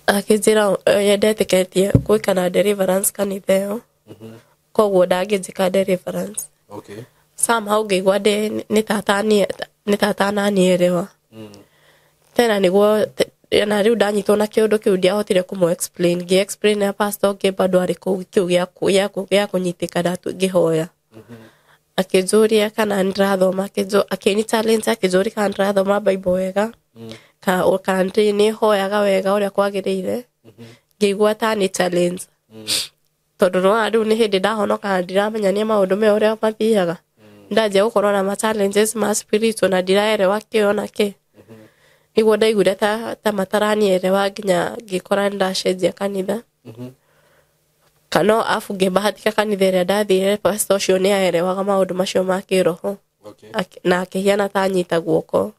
akinjira yendetiketie gwika na deliverance kanitha iyo koguo ndangĩnjĩka deliverance somehow ngĩigua nĩ tata nanielewa tena nĩguo na riu ndanyitwo na kĩũndũ kĩu ndiahotire kũmũ-explain ngĩ-explain na pastor ũngĩ bado arĩ kũu kĩu gĩa kũnyitĩka ngĩhoya akĩnjũria kana ndĩrathoma akĩni challenge akĩnjũria kana ndĩrathoma Bible wega kana nĩ hoyaga wega ũrĩa kwagĩrĩire ngĩigua ta nĩ challenge tondu no riu ni hindi ndahonoka ndiramenyania maundu me uria mathiaga ndanjia gukorwo na challenges ma spiritual na ndiraerewa kiona ki niguo ndaiguire ta mataranielewa nginya ngikora ndacenjia kanitha kana afu ngibahatika kanitha iria ndathire pastor ucio ni aerewaga maundu macio ma kiroho na akihiana ta nyita guoko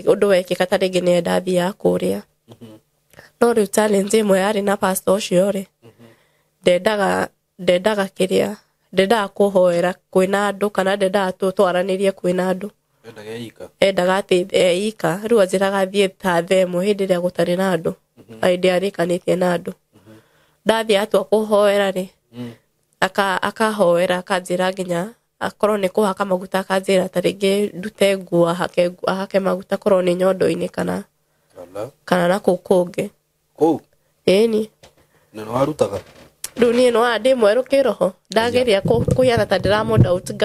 undu wekika taringi ni ndathia kuria no riu challenge imwe yari na pastor ucio ri ndendaga kiria ndendaga kuhoera kwina andu kana ndendaga tutwaranirie kwina andu endaga ati eika riu anjiraga thie ta themo hindi ria gutari na andu aindi arikanitie na andu ndathia atua kuhoera ri akahoera akanjira nginya akorwo ni kuhaka maguta akanjira taringi ndute nguo ahake maguta korwo ni nyondo-ini kana na kuu kungi ĩni na warutaga riu niĩ no ndi mweru kiroho ndageria kuhiana ta ndiramudoubt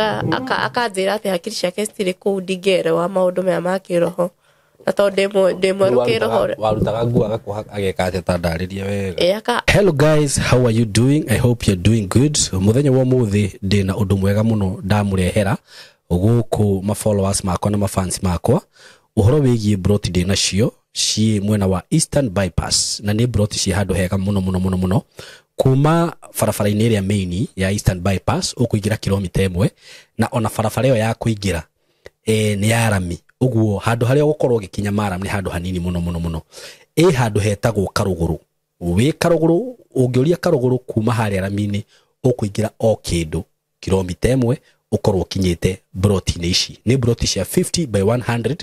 akanjira ati hakiri ciake citiri kuu ndingĩerewa maundu maya ma kiroho na tondu ndi mweru kiroho warutaga nguo ageka ati ta ndariria wega hello guys, how are you doing? I hope you're doing good. Muthenya wa muthi ndina undu mwega muno ndamurehera guku ma followers makwa na ma fans makwa uhoro wigie broti ndina cio ci mwena wa Eastern Bypass na ni broti ci handu hega muno kuma farafara-ini iria main ya Eastern Bypass ukuingira kilomita 1 na ona farafara iyo ya kuingira ni ya rami uguo handu haria gukorwo gikinya maram ni handu hanini muno handu hetagwo Karuguru wi Karuguru ungioria Karuguru kuma haria rami-ini ukuingira o kindu kilomita 1 ukorwo kinyite broti ici ni broti cia 50 by 100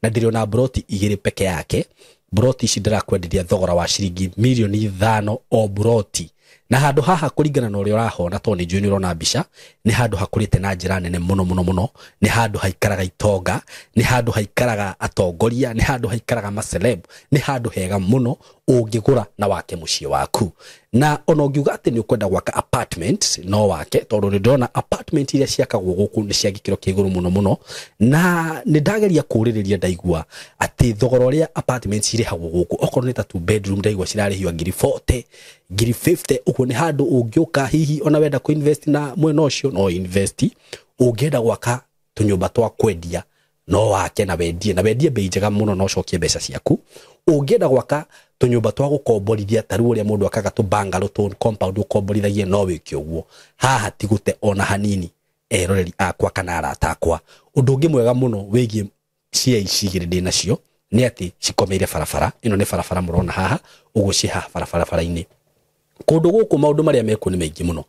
na ndiriona broti igiri peke yake. Broti ici ndirakwenderia thogora wa ciringi milioni 5 o broti, na handu haha kuringana na uria urahona to ni njui urona mbica ni handu hakurite na njira nene muno ni handu haikaraga itonga, ni handu haikaraga atongoria, ni handu haikaraga maceleb, ni handu hega muno ungigura na wake muciĩ waku. Na ona ungiuga ati ni ukwenda gwaka apartment no wake, tondu ni ndona apartment iria ciakagwo guku ni cia gikiro kiguru muno na ni ndageria kuririria ndaigua ati thogora uria apartments irihagwo guku okorwo ni ta 2 bedroom ndaigua cirarihio ngiri 40 ngiri 50. Uguo ni handu ungiuka hihi ona wenda ku invest na mwena ucio no invest, ungienda gwaka tunyumba twa kwendia no wake na wendie bei njega muno no cokie mbeca ciaku. Ungienda gwaka tunyumba twa gukomborithia taru uria mundu akaga tu bungalow to compound ukomborithagie no wiki uguo haha tigute ona hanini. Eroreri akwa kana arata akwa, undu ungi mwega muno wigie cia ici igiri ndi nacio ni ati cikomeire barabara. Ino ni barabara murona haha uguo ci haha barabara-ini. Kundu guku maundu maria meku ni maingi muno.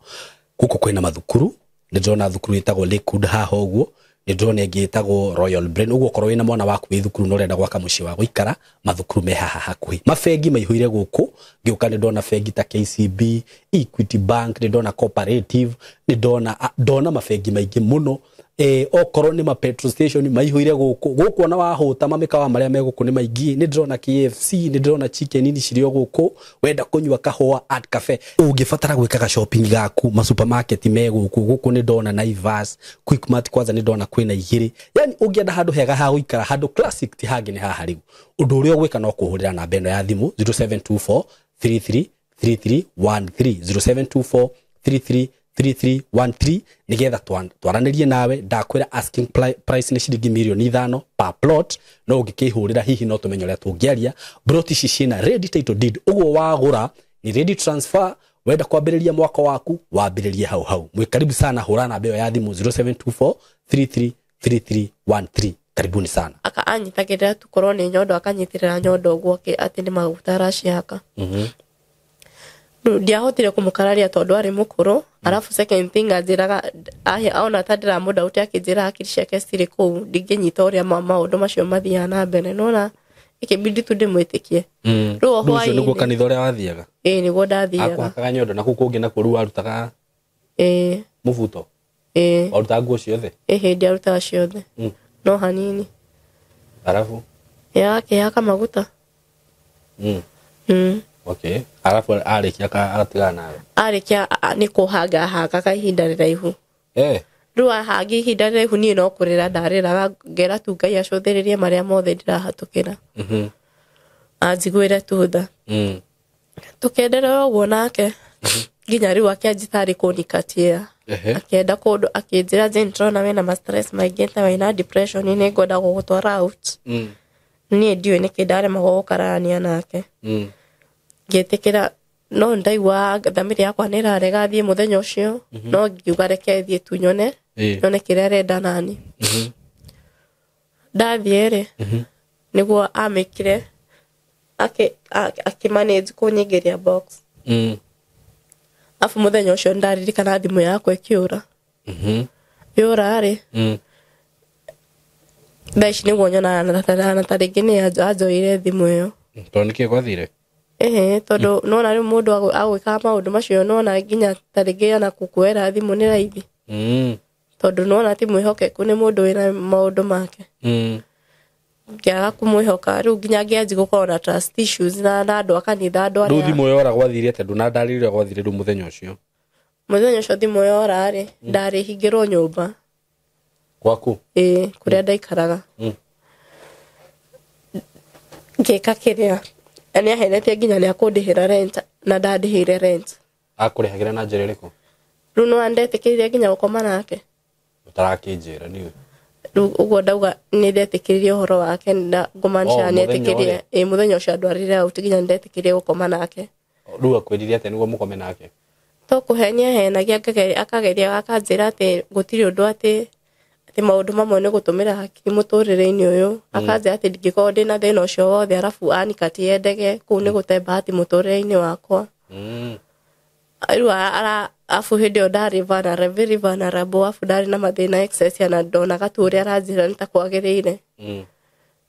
Guku kwina mathukuru, ni ndona thukuru itagwo Lakewood haha uguo, ni ndona ingi itagwo Royal Brain. Uguo korwo wina mwana waku wi thukuru no renda gwaka muciĩ wa guikara, mathukuru me haha hakuhi. Mafengi maihuire guku, ngiuka ni ndona fengi ta KCB, Equity Bank, ni ndona Cooperative, ni ndona mafengi maingi muno. Okorwo ni ma petrol station maihuire guku ona wahuta mamikawa maria me guku ni maingi. Ni ndona KFC, ni ndona chicken ini cirio guku, wenda kunywa kahua at cafe. Ungibatara gwikaga shopping gaku ma supermarket me guku ni ndona Naivas, Quickmart kwanza ni ndona kwina igiri. Yani ungienda handu hega ha guikara, handu classic ti hangi ni haha riu. Undu uria gwika no kuhurira na beno ya thimu 0724 33 3313 0724 3313 nigetha twaranirie nawe. Ndakwira asking price ni ciringi milioni 5 per plot, no ungikihurira hihi no tumenye uria tungiaria. Broti ici cina ready title deed, uguo wagura ni ready transfer. Wenda kwambiriria mwako waku wambiririe hau. Mwikaribu sana, hura na beo ya thimu 0724 333313. Karibuni sana. Aka anyitagirira tukorwo ni nyondo, akanyitirira nyondo uguo ati ni maguta araciaka. Ndiahotire kumukararia tondu ari mukuru. Arafu second thing ajiraga aona tadira muda uti akijira hakiri ciake citiri kuu, ndinginyita uria maundu macio mathiaga na mbere, nona ikibidi tu ndimwitikie. Ruo hwaini niguo kanitha uria wathiaga? Niguo ndathiaga. Akwakaga nyondo na kuku ungi nakuo ru arutaga mubuto? Arutaga nguo ciothe? Hindi arutaga ciothe, no hanini. Arafu yake yaka maguta. Okay. Arafu arikia agatigana nawe? Arikia ni kuhanga kahinda riraihu. Riu ahangi ihinda riraihu nie no kurira ndariraga ngera tu Ngai acotheririe maria mothe ndirahatukira. Anjiguire tu tha. Tukenderera uguo nake nginya riu akianjitari kunikatia. Akienda kundu akinjira ndirona wena ma stress maingi ta wena depression ni ngwenda gugutwara out. Nie ndiwe nikindare magokarania nake. Ngetekera no ndaigua thamiri yakwa ni rarega thie muthenya ucio, no ngiuga reke thie tu nyone kiria renda nani. Ndathiere niguo amikire akimanage kunyigeria box. Afu muthenya ucio ndaririkana thimu yakwa ikiura. Yura ri ndaici niguo nyona na taringi ni ajoire thimu iyo. Tondu niki gwathire? Tondu nona riu mundu agwika maundu macio nona nginya taringi ana kukuera thimu ni raithi. Tondu nona ti mwihokeku ni mundu wina maundu make. Ngiaga kumwihoka riu nginya ngianji gukorwo na trust issues na andu akanitha andu aria. Riu thimu yora gwathire tondu na ndarire gwathire riu muthenya ucio? Muthenya ucio thimu yora ri ndari hingirwo nyumba gwaku? Kuria ndaikaraga. Ngeka kiria ani ahenetie nginya ni akundihira rent na ndandihire rent. Akurihagira na njira iriku? Riu no andetikirie nginya gukoma nake. Utarakinjira niwe? Riu uguo ndauga ni ndetikirie uhoro wake na ngumanisha ni etikirie muthenya ucio ndwarire out nginya ndetikirie gukoma nake. Riu akwirire ati niguo mukome nake? To kuhenia henagia akageria akanjira ati gutiri undu ati maundu mamwe ni gutumira hakiri muturire-ini uyu. Akanjira ati ndingikorwo ndina thina ucio wothe arafu anikatie ndege kuu ni gute bahati muturire-ini wakwa. Riu afu hĩndĩ ndari very vulnerable afu ndari na mathina excess na ndona gaturi aranjira nitakwagĩrĩire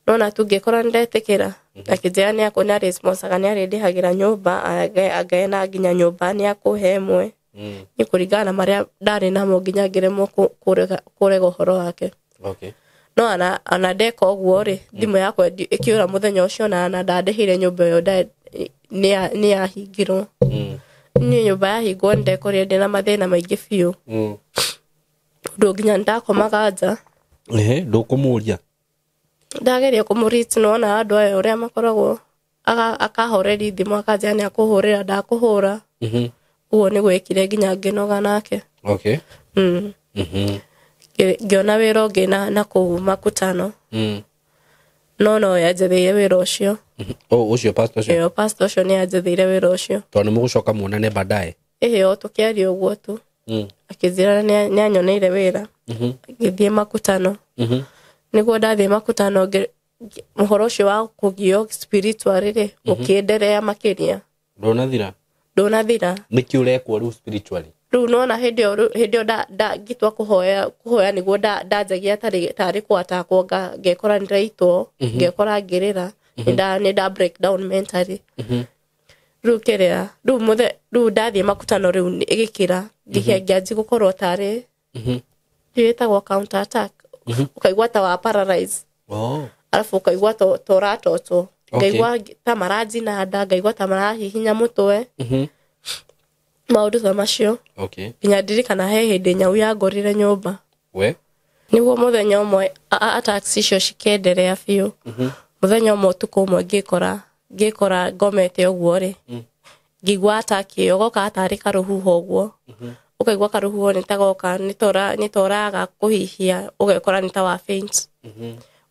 nona tungĩkora ndetikira akijia ni akona response kana arĩndĩhagĩra nyũmba agaena nginya nyũmba ni akuhe mwe ni kũringana maria ndari namo nginya ngĩremwo kũrega ũhoro wake okay no ana ndeka ũguo ri thimũ yakwa ĩkĩũra mũthenya ũcio na ndandĩhire nyũmba ĩyo ni yahingirwo ni nyũmba yahingwo ndekorire ndĩna mathĩna maingĩ biũ ũndũ nginya ndakomaga nja ndũkũmũria ndageria kũmũriti nona andũ aya ũrĩa makoragwo akahoreri thimũ akanjia nĩ akũhũrĩra ndakũhũra ũguo nĩ gwĩkire nginya ngĩnoga nake okay ngĩona wĩra ũngĩ na kũu Makutano no yanjetheire wĩra ũcio ũcio pastor ũcio pastor ũcio nĩ yanjetheire wĩra ũcio tondũ mũgũcoka muonane baadaye o tũkĩaria ũguo tu akĩnjĩra nĩ anyoneire wĩra ngĩthiĩ Makutano nĩguo ndathiĩ Makutano mũhoro ũcio wa kũgio spiritually ũkĩenderea makĩria ndũnathira nĩkĩ ũrekwo rĩu spiritually rĩu nona hĩndĩ ĩyo ngĩtua kũhoya nĩguo ndanjagia tarĩ kwatakwo ngekora nĩraitwo ngekora ngĩrĩra nĩ break down mentally rĩu kĩrĩa rĩu ndathiĩ Makutano rĩu ĩgĩkĩra ngĩanji gũkorwo tarĩ ĩtagwo counter attack ukaigua ta wa paralyze alafu ukaigua toratotwo ngaigua ta maranjina nda ngaigua ta marahihinya mũtwe maũndũ ta macio nginya ndirikana he hĩndĩ nyau yangorire nyũmba nĩguo mũthenya ũmwe attacks icio cikenderea biũ mũthenya ũmwe ũtukũ ũmwe ngĩkora ngomete ũguo rĩ ngĩigua attack ĩyo goka tarĩ karũhuho ũguo ukaigua karũhuho nĩtagoka nĩtoraga kũhihia ugekora nĩta wa faint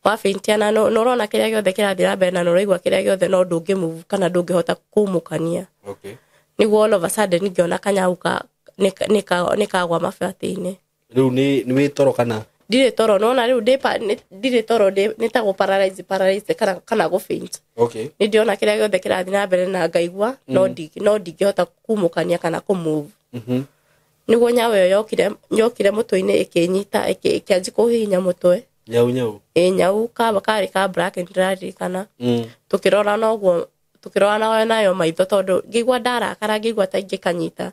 wa faint na no ũrona kĩrĩa gĩothe kĩrathira mbere na ũraigua kĩrĩa gĩothe no ndũngĩmove kana ndũngĩhota kumũkania nĩguo all of a sudden ngĩona kanyauka nĩkagwa mabati-inĩ rĩu nĩ wĩtoro kana ndirĩ toro nona rĩu ndirĩ toro nĩtagwo paralyze kana go faint nĩ ndĩona kĩrĩa gĩothe kĩrathira na mbere na ngaigua no ndingĩhota kumũkania kana kũmove nĩguo nyau ĩyo yokire mũtwe-inĩ ĩkĩnyita ĩkĩanji kũhihinya mũtwe nyau karĩ ka black and red kana tukĩrora nayo maitho tondũ ngĩigua ndarakara ngĩigua ta ingĩkanyita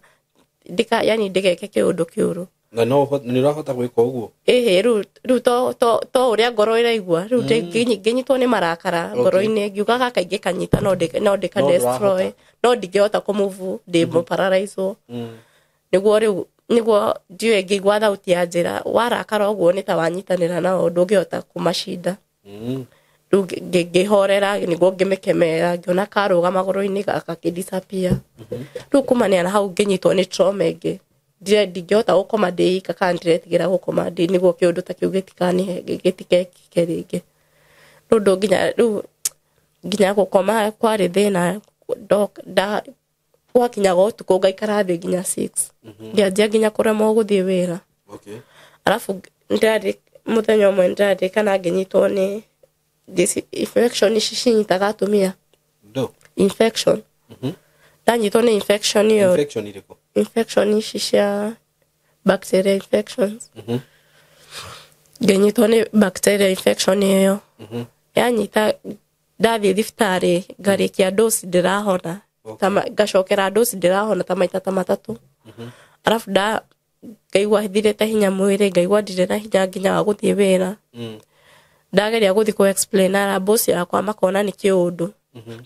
yani ndĩgeke kĩũndũ kĩũru na no nĩũrahota gwĩka ũguo rĩu to ũrĩa ngoro ĩraigua rĩu ngĩnyitwo nĩ marakara ngoro-inĩ ngiuga gaka ingĩkanyita no ndĩka destroy no ndingĩhota kũmove ndĩ paralyzed nĩguo ndiũĩ ngĩigua thauti ya njĩra warakara ũguo nĩ ta wanyitanĩra nao ndũngĩhota kũmacinda rĩu ngĩhorera nĩguo ngĩmĩkemera ngĩona karũga magũrũ-inĩ gakĩdisappear rĩu kumania na hau ngĩnyitwo nĩ trauma ĩngĩ ndingĩhota gũkoma ndĩika kana ndiretigĩra gũkoma ndĩ nĩguo kĩũndũ ta kĩu gĩtikekike rĩngĩ rĩu nginya gũkoma kwarĩ thĩna gwakinyaga ũtukũ ngaikara thĩ nginya 6 ngĩanjia nginya kũremwo gũthiĩ wĩra alafu mũthenya ũmwe ndĩrarĩ kana ngĩnyitwo nĩ infection ici cinyitaga atumia infection ndanyitwo nĩ infection ĩyo infection ici cia bacteria infections ngĩnyitwo nĩ bacteria infection ĩyo yanyita ndathiĩ thibitarĩ ngarĩkia dose ndĩrahona ngacokera dose ndĩrahona ta maita ta matatũ alafu ngaigua thirĩte hinya mwĩrĩ ngaigua ndirĩ na hinya nginya wa gũthiĩ wĩra ndageria gũthiĩ kũ explain na boss yakwa makona nĩ kĩũndũ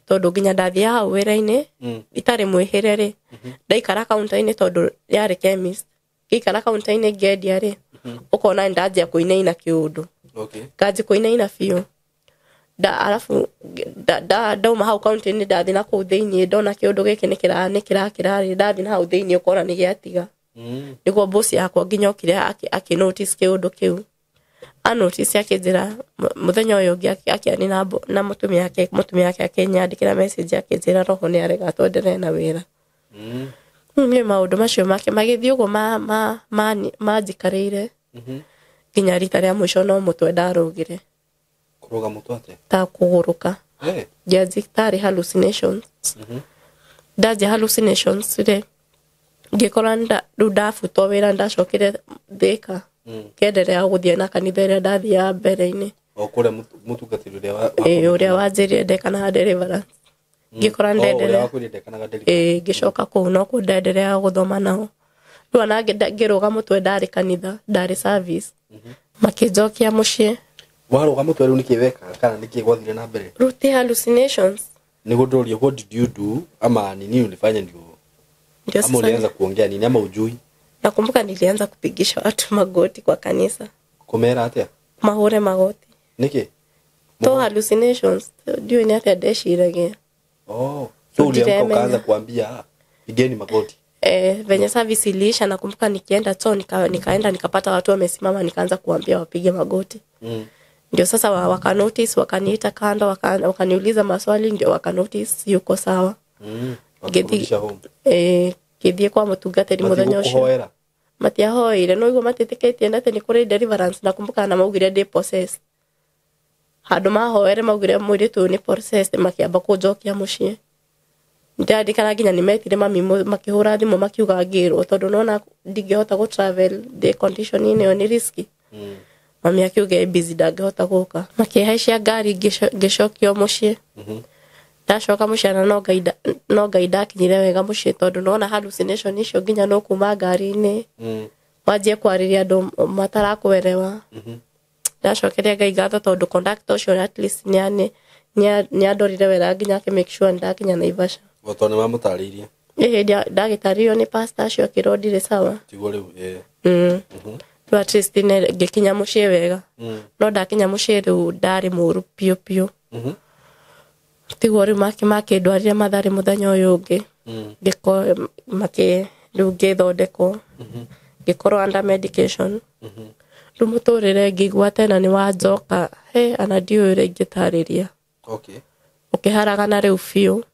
tondũ nginya ndathiĩ hau wĩra-inĩ itarĩ mwĩhĩre rĩ ndaikara counter-inĩ tondũ yarĩ chemist ngĩikara counter-inĩ ngĩendia rĩ ũkona ndanjia kũinaina kĩũndũ nganjia kũinaina biũ alafu ndauma hau counter-inĩ ndathiĩ na kũu thĩinĩ ndona kĩũndũ gĩkĩ nĩ kĩrakĩrarĩ ndathiĩ na hau thĩinĩ ũkona nĩ gĩatiga nĩguo boss yakwa nginya okire akĩnotice kĩũndũ kĩu anotice akĩnjĩra mũthenya ũyũ ũngĩ akĩaria na mũtumia wake akĩnyandĩkĩra message akĩnjĩra roho nĩ arega twenderee na wĩra nĩ maũndũ macio make magĩthiĩ ũguo manjikarĩire nginya rita rĩa mũico no mũtwe ndarũgire kũrũga mũtwe atĩa ta kũgũrũka ngĩanji tarĩ hallucinations ndanjia hallucinations rĩ ngikora ndafutwo wira ndacokire Thika kenderea guthie na kanitha ĩrĩa ndathia mbere-inĩ kure mutungatiri uria wanjirire Dekana Deliverance ngikora ndenderea ngicoka kuu no ku ndenderea guthoma nao riu ona ngiruga mutwe ndari kanitha ndari service makinjokia mucii waruga mutwe riu nikiweka kana nikigwathire na mbere route hallucinations nigudoria what did you do ama nini ulifanya ndio ama ulianza kuongea nini ama ujui? Nakumbuka nilianza kupigisha watu magoti kwa kanisa. Kumera atia? Mahure magoti. Niki? To hallucinations. Ndio ni atia deshiragia. So uliamka ukaanza kuambia igeni magoti. Venye service iliisha nakumbuka nikienda to nikaenda nikapata watu wamesimama nikaanza kuambia wapige magoti. Ndio sasa wakanotice wakaniita kando wakaniuliza maswali ndio wakanotice yuko sawa. Wakurudisha home. Githie kwa mutungatiri muthenya ucio matiahoire no igua matiteketie ndate ni kuri deliverance nakumbuka na maugire ndi possessed handu mahoere maugire mwiri tu ni possessed makiamba kunjokia mucii ndandikana nginya nimetire mami makihura thimu makiuga ngirwo tondu nona ndingihota go travel the condition ine ni risky mami akiuga busy ndangihota guka makihaicia ngari ngicokio mucii ndacoka muciana no ngai ndakinyire wega mucii tondu nona hallucination icio nginya no kuma ngari-ini wanjie kwariria andu matarakuerewa ndacokeria ngai ngatho tondu conductor ucio at least ni andorire wera nginya ke make sure ndakinya Naivasha goto ni mamutaririe ndagitaririo ni pastor acio kirondire sawa tigo riu at least ngikinya mucii wega no ndakinya mucii riu ndari muru pio tigo riu makindwarire mathari muthenya uyu ungi ngiko riu ngithondekwo ngikorwo under medication riu muturire ngigua tena ni wanjoka ana ndiure ngitariria ukiharagana riu biu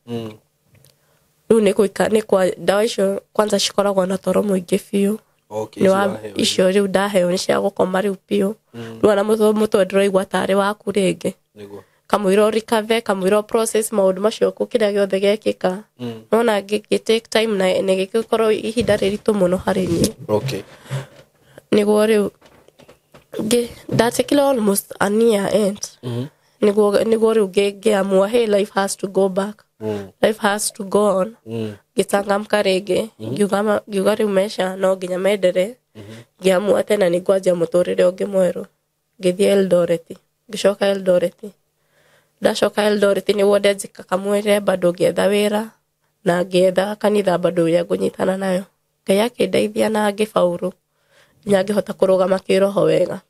riu ni kwa dawa icio kwanza cikoragwo na toro muingi biu ni wa icio riu ndaheo ni cia gukoma riu piu riu ana mutwe ndiraigua tari waku ringi kamwiro recover kamwiro process maundu macio kukiria giothe gekika nona take time na negikorwo ihinda riritu muno hari ni niguo riu ndatekile almost a near end niguo riu ngiamua hey life has to go back life has to go on gitangamka ringi ngiuga riu mesha no nginya mendere ngiamua tena ningwanjia muturire ungi mweru ngithie Eldoret ngicoka Eldoret ndacoka Eldoret niguo ndenzika kamwire bado ngietha wira na ngietha kanitha bado ya gunyitana nayo ngai akindeithia na ngifaulu nginya ngihota kurugama kiroho wega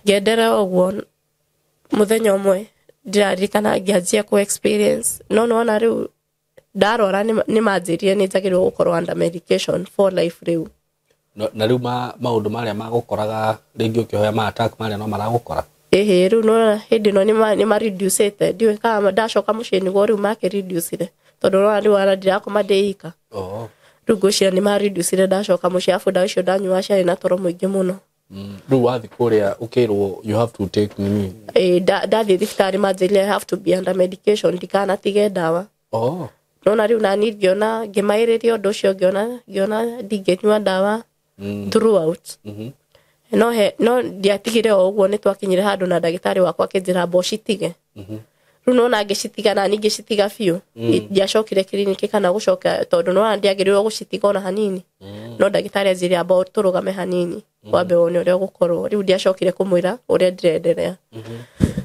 ngienderea uguo muthenya umwe ndirarikana ngianjia ku experience no riu ndarora ni manjirie ni njagirwo gukorwo under medication for life riu na riu maundu maria magukoraga ringi ukihoya ma attack maria no maragukora riu no hindi no ni ma reducete ndiwe kama ndacoka mucii niguo riu make reducire tondu no riu ara ndirakoma ndeika riu gucia ni ma reducire ndacoka mucii afu ndawa icio ndanyua ciari na toro muingi muno riu wathi kuria ukirwo you have to take nini ndathi thibitarĩ manjirie I have to be under medication ndikana tige ndawa nona riu nani ngiona ngimairiria undu ucio ngiona ndinginyua ndawa throughout no ndiatigire uguo ni twakinyire handu na ndagitari wakwa akinjira citige riu nona ngicitiga na ningi citiga biu ndiacokire kiriniki kana gucoka tondu no ndiagirirwo gucitiga ona hanini no ndagitari anjire amba turugame hanini wambe wone uria gukorwo riu ndiacokire kumwira uria ndirenderea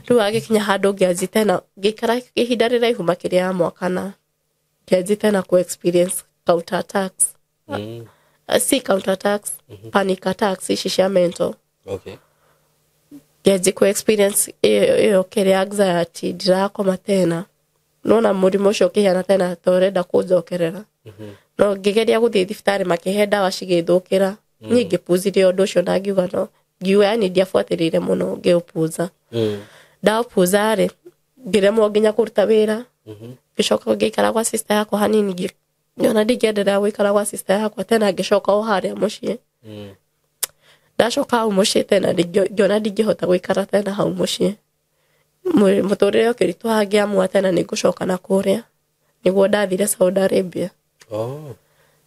riu agikinya handu ngianji tena ngikara ihinda riraihu makiria ya mwaka na ngianji tena ku experience counter attacks counter attacks panic attacks ici cia mental ngianji ku experience iyo kiri anxiety ndirakoma tena nona murimu ucio ukihana tena torenda kunjokerera no ngigeria guthie thibitarĩ makihe ndawa cigithukira nyingi puzirie undu ucio na ngiuga no ngiuga yani ndiafuatirire muno ngiupuza ndapuza ri ngiremwo nginya kuruta wira ngicoka ngikara kwa sister yakwa hanini ngiona ndingienderea guikara kwa sister yakwa tena ngicoka o haria mucii ndacoka hau mucii tena ngiona ndingihota guikara tena hau mucii muturire ukirituha ngiamua tena ningucoka na kuria niguo ndathire Saudi Arabia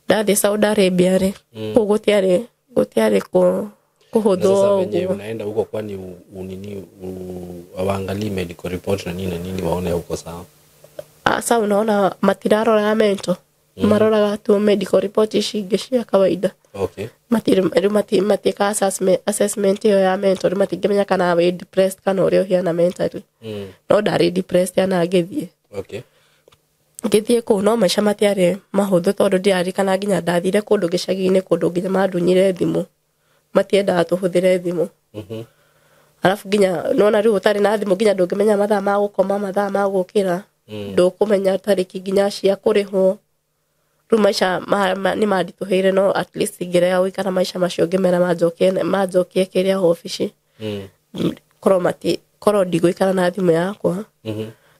ndathi Saudi Arabia ri gutiari kuhudhwa wenye unaenda huko kwani unini waangalie medical report na nini waone huko sawa. Sasa unaona matiraro ya mento maroraga tu medical report ishinge cia kawaida. Okay. Matika assessment ya mental matingemenya kana we depressed kana uri hiana mentally. No ndari depressed ana ngithie. Okay. Ngithie ku no maisha matiare mahuthu tondu ndiari kana nginya ndathire kundu gicagi-ini kundu nginya mandunyire thimu matienda tuhuthire thimu. Alafu nginya nona riu utari na thimu nginya ndungimenya mathaa ma gukoma mathaa ma gukira ndukumenya tariki nginya cia kurihwo. Riu maisha ni mandituhire no at least ngire ya wikara maisha macio ngimera manjokie kiria ofici koro ndigwikara na thimu yakwa.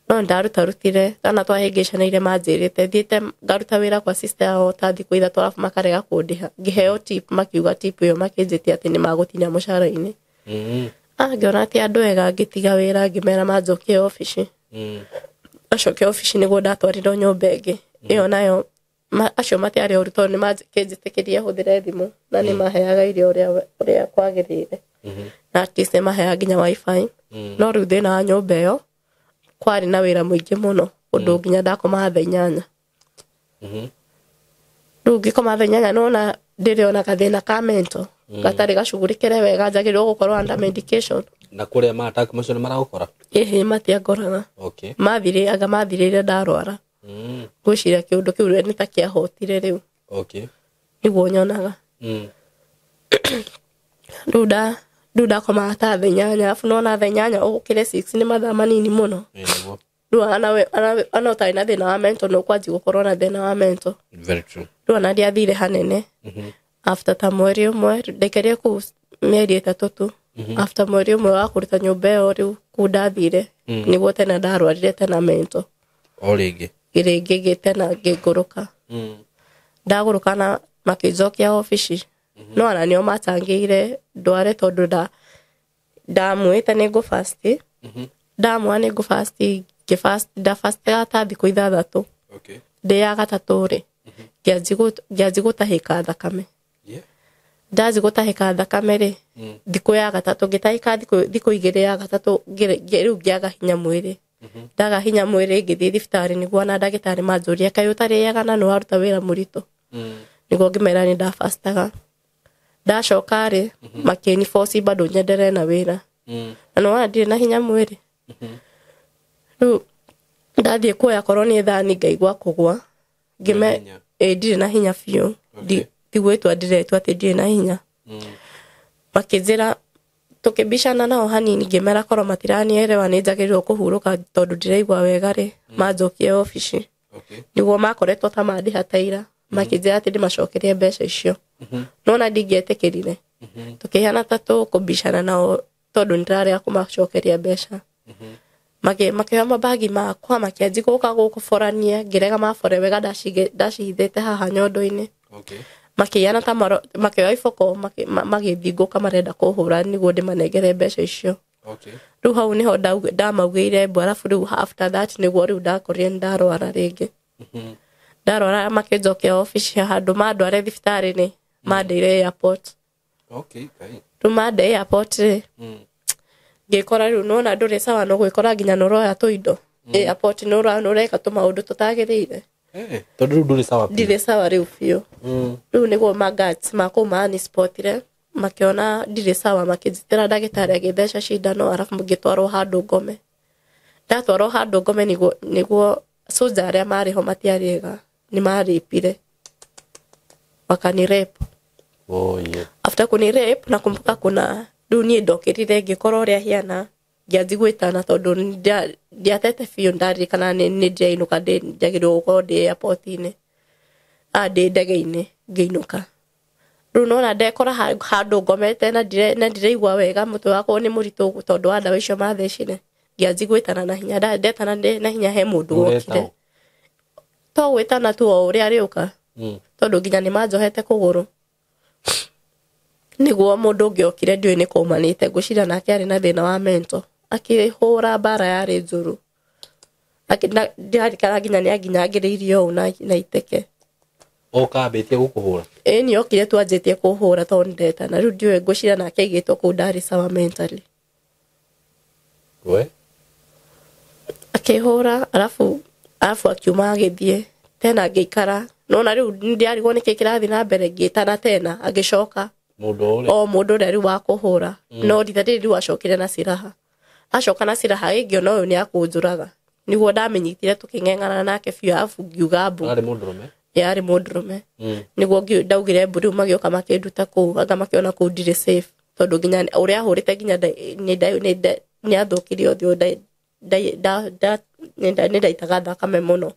No ndarutire kana twahingicanaire manjirite thiite ngaruta wira kwa sister yao ta thiku ithatũ alafu makarega kundiha ngiheo tip makiuga tip iyo makinjitie ati ni magutinia mucara-ini. Ngiona ati andu ega ngitiga wira ngimera manjokie ofici. Acoke ofici niguo ndatwarirwo nyumba ingi iyo nayo acio matiari uruto ni makinjitikiria huthire thimu na ni maheaga irio uria kwagirire na at least maheaga nginya wifi. No riu thina wa nyumba iyo kwari na wira muingi muno undu nginya ndakoma thaa 8. Riu ngikoma thaa 8 nona ndiriona kathina ka mental gatari gacugurikire wega njagirwo gukorwo under medication. Na kuria ma attack macio ni maragukora? Matiangoraga. Okay. Mathirire ndarwara. Gwiciria kiundu kiu ni ta kiahotire riu. Okay. Niguo nyonaga. Riu ndakoma ta thaa 8 alafu nona thaa 8 ugukire 6 ni mathaa manini muno. Riu ana utari na thina wa mental no kwanji gukorwo na thina wa mental. Very true. Riu ana ndiathire hanene. After ta mweri umwe ndaikarire ku mieri 3 tu. After mweri umwe wa kuruta nyumba iyo riu ku ndathire niguo tena ndarwarire tena mental. Oringi tena ngiguruka. Ndaguruka na makijokia ofici. No ana nio matangire ndware tondu ndamwite ni ngufasti. Ndamwa ni ngufasti ndafasti ta thiku 6. Okay. Ndi ya gatatu ri ngianji gutahika thakame. Ndaji gutahika thakame ri thiku ya gatatu ngitahika thiku 2 ya gatatu riu ngiaga hinya mwiri. Ndaga hinya mwiri ngithie thibitari niguo na ndagitari manjuria kai utariaga na no aruta wira murito. Niguo ngimera ni ndafastaga. Ndacoka ri makini force bado nyendere na wira. Na no ndire na hinya mwiri. Riu ndathie kuoya koroni thani ngaigua kugwa. Ngime ndire na hinya biu. Tigwetwa ndiretwa ati ndire na hinya. Makinjira tukibishana nao hanini ngimera korwo matiranielewa ni njagirwo kuhuruka tondu ndiraigua wega ri manjokie ofici. Niguo makoretwo ta mandiha taira makinjira ati ndimacokerie mbeca icio. Nona ndingietikirire. Tukihana ta tukubishana nao tondu ndirarega kumacokeria mbeca. Makioya mabagi makwa makianji guka gukuforania ngirega mafore wega ndacihithite haha nyondo-ini. Makiyana ta makioya iboko magithingũka marenda kuhura niguo ndimanengere mbeca icio. Riu hau niho ndamaugire mbu alafu riu after that niguo riu ndakorire ndarwara ringi. Ndarwara makinjokia ofici handu mandware thibitari-ini mandeire airport. Riu mandeire airport ngikora riu nona nduri sawa no gwikora nginya noroya tuindo. Airport noreka tumaundu tutagirire. Tondu riu nduri sawa. Ndire sawa riu biu. Riu niguo magats makuma ni spotire makiona ndire sawa makinjitira ndagitari agitheca cindano alafu ngitwarwo handu ngome. Ndatwarwo handu ngome niguo soja aria mariho matiariega ni maripire wakani rape. After kuni rape nakumbuka kuna dunia ndokirire ngikora uria hiana ngianji gwitana tondu ndiatete biu ndari kana ni ndainuka njagirwo gukorwo ndi airport-ini ndi ndege-ini ngiinuka. Riu nona ndekora handu ngomete na ndiraigua wega mutwe wakwa ni muritu tondu wa ndawa icio mathecire. Ngianji gwitana na hinya ndetana na hinya he mundu wokire. To gwitana tu o uria riuka. Tondu nginya ni manjohete kuguru. Niguo mundu ngiokire ndiwe ni kumanite ngucira nake ari na thina wa mental. Akihura bara yari njuru. Ndirikana nginya ni aginyagiriirio na iteke. Okabetie gukuhura ni okire twanjitie kuhura tondeta na riu ndiwe ngucira nake aigitwo kuu Dar es Salaam mentally we akihura alafu akiuma agithie tena ngikara nona riu ndiarigwo niki kirathi na mbere ngitana tena agicoka mundu uri riu wa kuhura no ritha riu acokire na siraha acoka na siraha ingiona uyu ni akunjuraga niguo ndamenyitire tuking'eng'ana nake biu afu ngiuga mbu yari mundurume niguo ndaugire mbu riu magioka makinduta kuu anga makiona kuu ndire safe tondu nginya uria ahurite nginya ni athukirie uthio ndaitaga thakame muno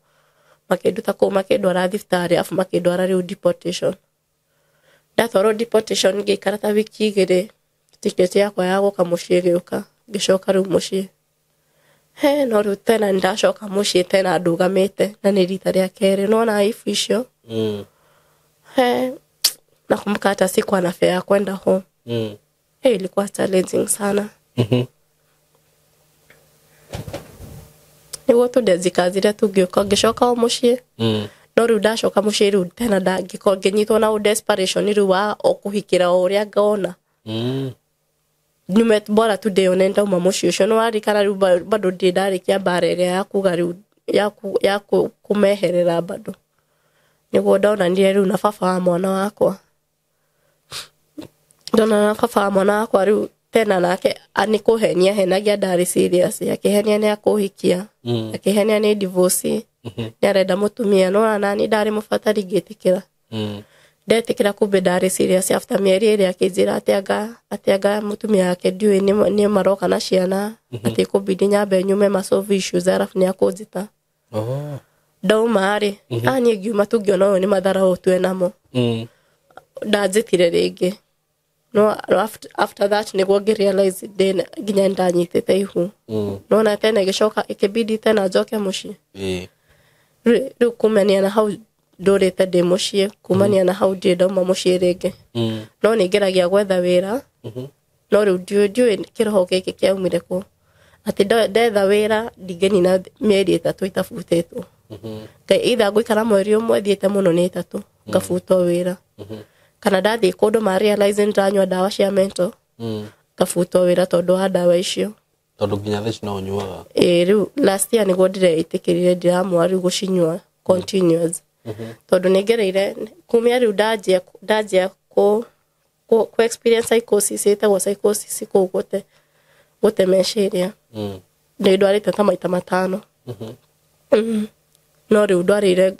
makinduta kuu makindwara thibitarĩ afu makindwara riu deportation ndatwarwo deportation ngikara ta wiki 2 ticket yakwa ya guka muciĩ gĩũka ngicoka riu muciĩ no riu tena ndacoka muciĩ tena ndugamite na ni rita rĩa kerĩ nona ifu icio nakumbuka hata sikuwa na fare ya kwenda home ilikuwa challenging sana niguo tundezikazire tungĩũka ngĩcoka o muciĩ no riu ndacoka muciĩ riu tena ngĩnyitwo na desperation riu wa okuhikira o ũrĩa ngona nyume bora tu ndĩone ndauma muciĩ ũcio nĩwarikana riu bado ndarĩkia mbara ĩrĩa ya kuga riu ya kumeherera bado niguo ndonanire riu na baba wa mwana wakwa riu tena nake anikuhenia henagia ndari serious akihenia ni akuhikia akihenia ni divorce ni arenda mutumia no nani ndari mufatari ngitikira ndetikira kumbe ndari serious after mieri ĩrĩ akijira atianga mutumia yake ndiwe ni maroka na ciana ati kubidi nyambe nyume masolve issues arafu ni akunjita ndauma ri ani ngiuma tungiona uyu ni mathara tu enamo ndanjitire ringi no after that niguo ngirealize nginya ndanyitite ihu no na tena gicoka ikibidi tena njoke muciĩ riu kumania na hau ndurite ndi muciĩ kumania na hau ndi ndauma muciĩ ringi no ningeragia gwetha wira no riu ndiũĩ kiroho gĩkĩ kĩaumire kũ ati ndetha wira ndingenina mieri 3 itafutĩtwo either ngũikara mweri ũmwe thiĩte mũno nĩ 3 ngabutwo wira kana ndathi kundu ma realize ndanywa dawa cia mental ngabutwo wira tondu wa dawa icio tondu nginya theci no nyuaga riu last year niguo ndireitikirire ndiramwa riu gucinyua continuous tondu ningereire kumia riu ndajia ku experience psychosis etagwo psychosis ku gute meciria nĩ ndwarĩte ta maita 5 no riu ndwarĩire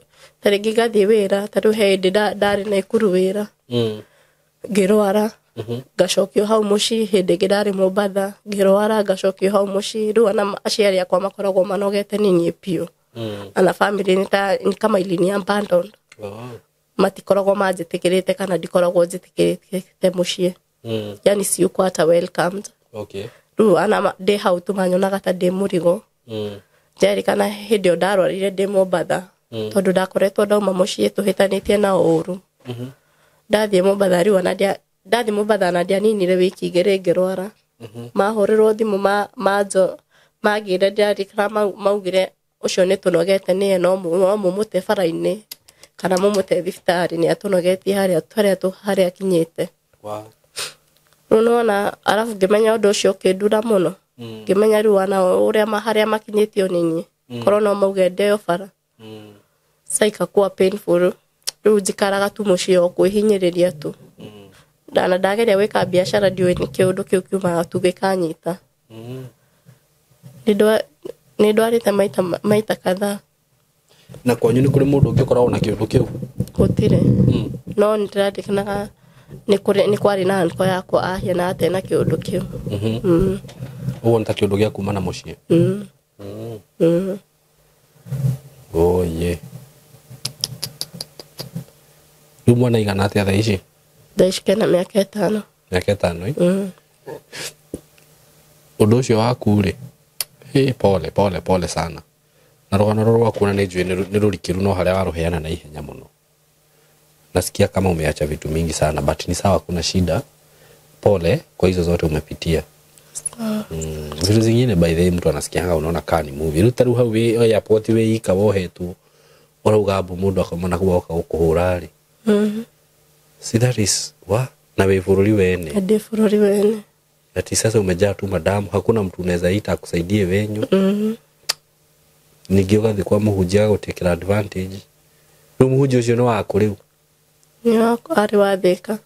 tarĩngĩ ngathiĩ wĩra tarĩu he hĩndĩ ndarĩ na ikuru wĩra ngĩrwara ngacokio hau muciĩ hĩndĩ ĩngĩ ndarĩ Mombatha ngĩrwara ngacokio hau muciĩ riu ana aciari akwa makoragwo manogete niĩ piũ ana family ni kama ilini abandoned matikoragwo manjĩtĩkĩrĩte kana ndikoragwo njĩtĩkĩrĩte muciĩ yani siuko hata welcomed riu ana ndĩ hau tu manyonaga ta ndĩ mũrigo njerikana hĩndĩ ĩyo ndarwarire ndĩ Mombatha tondu ndakoretwo ndauma muciĩ tuhĩtanĩtie na ũru ndathie Mombatha riu ndathie Mombatha na ndianinire wiki 2 ngĩrwara mahũrĩrwo thimũ manjo magire ndarikana maugire ucio nĩ tunogete nĩ no mumute bara-inĩ kana mumute thibitarĩ nĩ atunogetie harĩa kinyĩte nona alafu ngĩmenya ũndũ ũcio ũkĩndura mũno ngĩmenya riu ana ũrĩa harĩa makinyĩtio nĩ niĩ korwo no mauge ndeo bara saikakuwa painful riu njikaraga tu muciĩ o kwĩhinyĩrĩria tu ndageria gwĩka biacara ndiũĩ nĩ kĩũndũ kĩu kiumaga tu gĩkanyita nĩ ndwarĩte maita kadhaa na kwanyu nĩ kũrĩ mũndũ ũngĩ ũkoragwo na kĩũndũ kĩu gũtirĩ no nĩndĩrandĩkanaga nĩ kwarĩ na anko yakwa ahia na atĩ na kĩũndũ kĩu ũguo nĩ ta kĩũndũ gĩa kuma na muciĩ oye riu mwana igana atĩa thaa ici kena mĩaka 5 mĩaka 5 ũndũ ũcio waku rĩ pole sana na rũgano rwaku na nĩ njũĩ nĩ rũrikĩru no harĩa warũheana na ihenya mũno nasikia kama umeacha vitu mingi sana but ni sawa kuna shida pole kwa hizo zote umepitia vitu zingine by the way mtu anasikianga unaona kani movie rutaru hau we airport we ikawohe tu urauga mbu mundu akomana kuoka gukuhura ri see that is wa na we bururi wene ade bururi wene ati sasa umejaa tu madamu hakuna mtu unaweza ita akusaidie wenyu ningioga thikwa muhunjia gutekera advantage no muhunjia ucio no wako riu ni wako ari wathika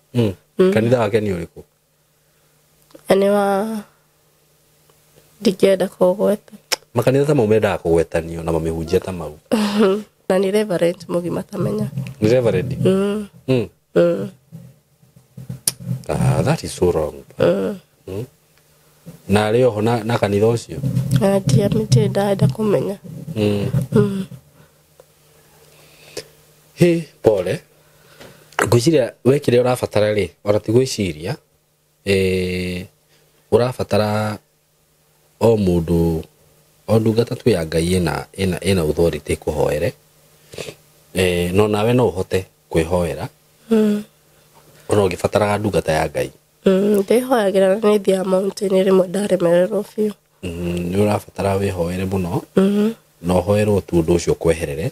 kanitha wake ni uriku ane wa digeda kogweta makanitha ta maumenda kugwetanio na mamihunjia ta mau na ni reverend mugima tamenya ni reverend that is so wrong na leo hona na kanitha ucio ati amite dada kumenya he pole gwiciria wekire urafatara ri orati gwiciria urafatara o mundu o ndungata tu ya Ngai ina authority kuhoere no nawe no uhote kwihoera ono gifatara ndungata ya Ngai ndihoyagira ni thia mountain rimwe ndaremererwo biu ni urafatara wihoere muno no hoerwo tu undu ucio kweherere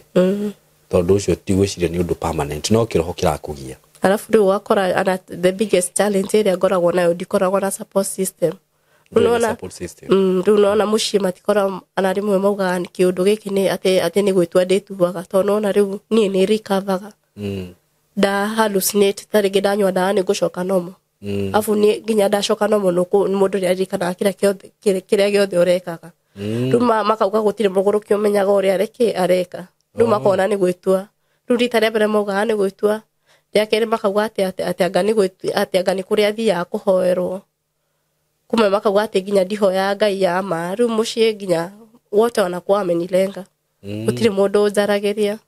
tondu ucio ti gwiciria ni undu permanent no kiroho kirakugia alafu riu wakora the biggest challenge area ngoragwo nayo ndikoragwo na support system unaona unaona mushie matikora ana rimwe mauga ni kiundu giki ni ate ni gwitwa ndituaga to unaona riu ni ni recover da hallucinate tarige danywa da ni gucoka nomo afu ni ginya ndacoka nomo no mundu ri arikana kiria giothe urekaga ruma makauga gutire muguru kiumenyaga uri areka ruma kona ni gwitwa rurita rebere mauga ni gwitwa yakere makauga ate angani gwitwa ate angani kuria thia kuhoerwo kume makauga ate ginya ndihoya Ngai ya ma riu mucie ginya wote wanakuwa amenilenga gutire mundu njarageria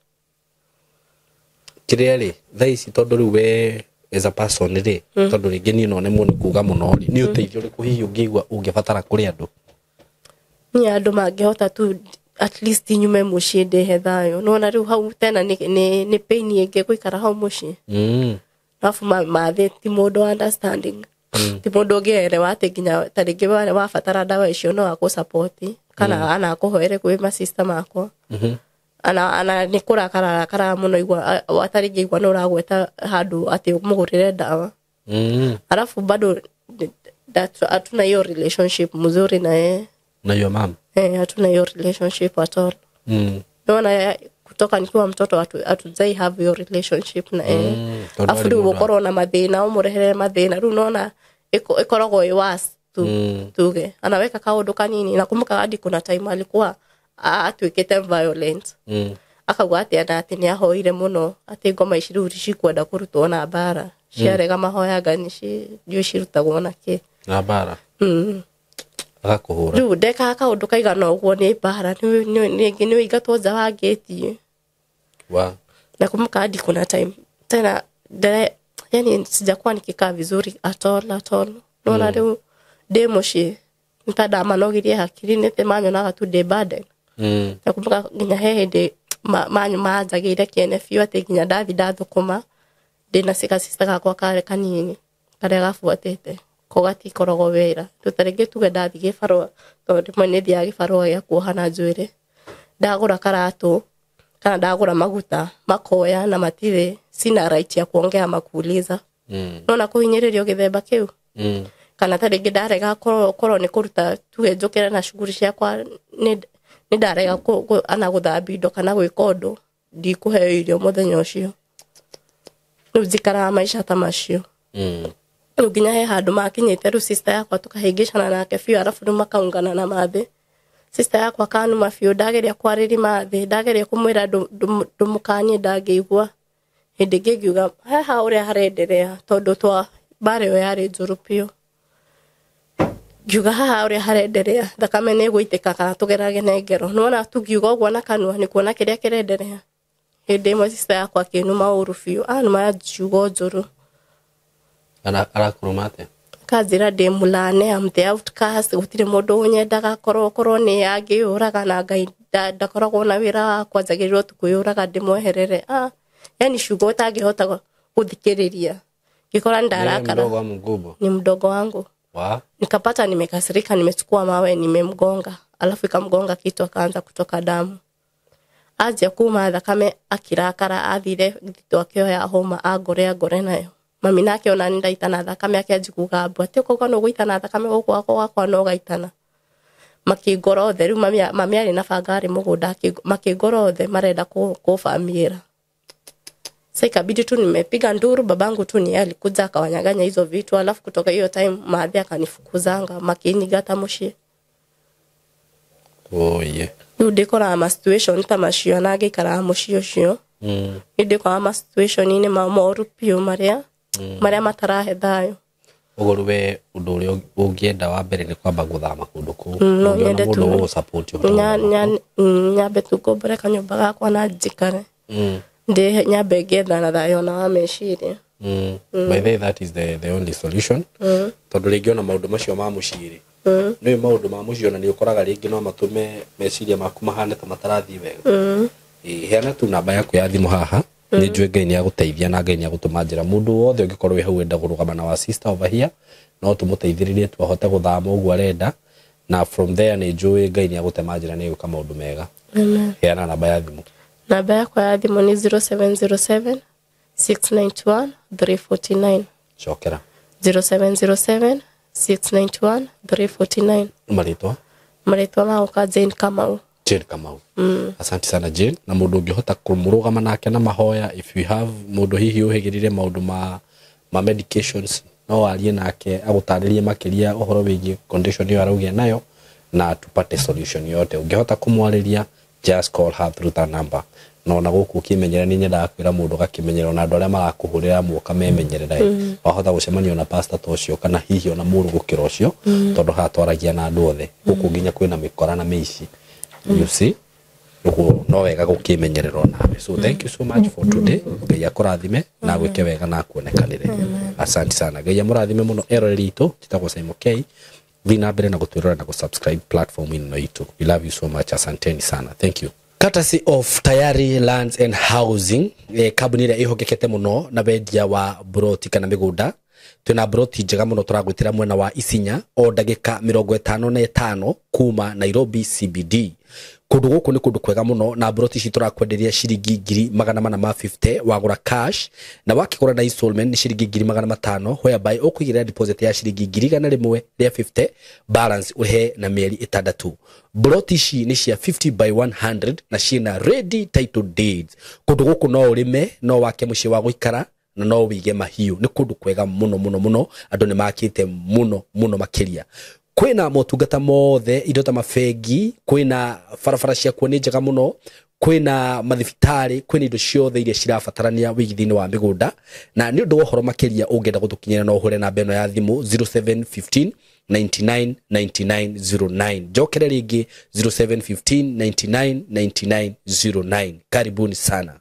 kiria ri thaici tondu riu we as a person ri tondu ringi ni no ne mundu kuga muno ri ni uteithio ri kuhiyo ngigwa ungefatara kuri andu ni andu mangehota tu at least nyume mucie ndehe thayo nona riu hau tena ni pain yenge guikara hau mucie afu mathe ti mundu understanding ti mundu ngerewa ati ginya taringi wafatara dawa icio no akusupport kana ana kuhoere kwi ma sister makwa ana ni kurakara muno igwa wataringi igwa no ragweta handu ati mugurire dawa alafu bado that atuna hiyo relationship mzuri na your mom hatuna hiyo relationship at all naona kutoka nikiwa mtoto atuzai have your relationship na afu ndio ukoro na mathina umurehere mathina ru naona ikorogo iwas tuge anaweka kaundu kanini na kumbuka hadi kuna time alikuwa atwikete violent akagwa ati ni ahoire muno ati ngoma iciruri cikwenda kurutwo na bara ciarega mahoya ngani dio cirutagwo na ki na bara akakuhura riu ndeka kaundu kaigana uguo ni bara ni wigatwo nja wa gate wa na kumbuka hadi kuna time tena yani sijakuwa nikikaa vizuri at all nona riu demoshi ntada manogirie hakiri nete manyo na tu de baden na kumbuka ginya hede manyo maanjagire kiene fiu ati ginya ndathukuma ndina sika sister gakwa kare kanini kare gafuatete kogati korogo wera tutaringi tuge ndathi gifarwa tondu mwe ni thia gifarwa ya kuohana njwire ndagura karatu kana ndagura maguta makoya na matire sina right ya kuongea makuuliza nona kuhinyiririo githemba kiu kana taringi ndarega koro ni kuruta tuge njukira na shughuli ciakwa ni ndarega ana guthambi indo kana gwika undu ndikuheo irio muthenya ucio riu njikara maisha ta macio riu nginya he handu makinyite riu sister yakwa tukahingicana nake biu alafu riu makaungana na mathi sister yakwa kanuma biu ndageria kwariri mathi ndageria kumwira ndumukanie ndangeigua hindi ngiuga haha uria harenderea tondu twa bare yo yari njuru piu ngiuga haha uria harenderea thakame ni guitika kana tugerage na ngero nona tugiuga uguo na kanua ni kuona kiria kirenderea hindi imwe sister yakwa kinuma uru biu numa ya njugo njuru arakurumate kazira de mulane am the outcast gutire mundu unyendaga korwo ni yangi uraga na Ngai ndakoragwo na wira kwa njagirirwo tukuyuraga ndimweherere yani shugo utangihota kuthikiriria gikora ndarakara ni mdogo wangu nikapata nimekasirika nimechukua mawe nimemgonga alafu ikamgonga kitu akaanza kutoka damu Aje kuma thakame akirakara athire thito akioya homa agore nayo. Mami nake ona ndaitana thakame akanjiguga mbu ati uko no guitana thakame gukwa no gaitana. Makingora othe riu mami ari na bangari mugunda makingora othe marenda kufamira. Sasa ikabidi tu nimepiga nduru, babangu tu ni alikuja akawanyaganya hizo vitu, alafu kutoka hiyo time maadhi akanifukuzanga makinigata mushie. Oh yeah. Ndikora ama situation tamashio nage kara mushio shio. Ndikora ama situation ine mamoru pio maria matarahe thayo. Ugoru we undu uri ungienda wa mbere ni kwamba guthama kundu ku. No nyende tu support yo. Nyabe tu gobere kanyumba gakwa na njikare. Ndi nyabe getha na thayo na wa meciria. By the way, that is the only solution. Tondu ringiona maundu macio ma muciri. Ni maundu ma mucio na ni ukoraga ringi no matume meciria maku mahane ta matarathi wega. Heana tu namba yaku ya thimu haha. Ni njue Ngai ni aguteithia na Ngai ni agutuma njira mundu wothe ungikorwo wi hau enda gurugama na wa sister over here no tumuteithiririe tu ahote guthama uguo arenda na from there ni njue Ngai ni agutema njira ni guka maundu mega. Heana namba ya thimu. Namba yakwa ya thimu ni 0707 691 349. Chokera 0707 691 349. Maritwa mauka Jane Kamau. Jane Kamau. Asante sana Jane, na mundu ungihota kumurugama nake na mahoya, if you have mundu hihi uhigirire maundu ma medications no arie nake agutaririe makiria uhoro wigi condition yo arugia nayo na tupate solution yote. Ungihota kumwariria, just call her through that number. No na guku kimenyera ni nyenda akwira mundu gakimenyera na andu aria marakuhurira muoka memenyerera wahota gucemanio na pastor tocio kana hihi ona muru gukira ucio tondu hatwaragia na andu othe guku nginya kwina mikora na miici. You see, no wega gukimenyerera nawe. So thank you so much for today. Ngai akurathime na gwike wega na kuonekanire. Asante sana. Ngai amurathime muno eroreri itu kitagwo Simon K. Thina mbere na gutwirora na subscribe platform ino itu. We love you so much. Asanteni sana. Thank you. Courtesy of Tayari Lands and Housing, kabuni ria ihogekete muno na wendia wa broti kana migunda. Twina broti njega muno turagwitira mwena wa Isinya o ndagika 55 kuma Nairobi CBD. Kundu guku ni kundu kwega muno na broti ici turakwenderia ciringi 450 wagura cash na wakigura na installment ni ciringi 500 whereby ukuigira deposit ya ciringi 100 ria 50 balance uhe na mieri 6. Broti ici ni cia 50 by 100 na ciina ready title deeds. Kundu guku no urime no wake muci wa guikara na no wige mahiu. Ni kundu kwega muno andu ni makite muno makiria. Kwina motungata mothe indo ta mafegi, kwina farafara cia kuone njega muno, kwina mathibitari, kwina indo ciothe iria cirabatarania wigithini wa migunda. Na ni undu wohoro makiria ungenda gutukinyira no hure na beno ya thimu 0715 99 9909. Jokere ringi 0715 99 9909. Karibuni sana.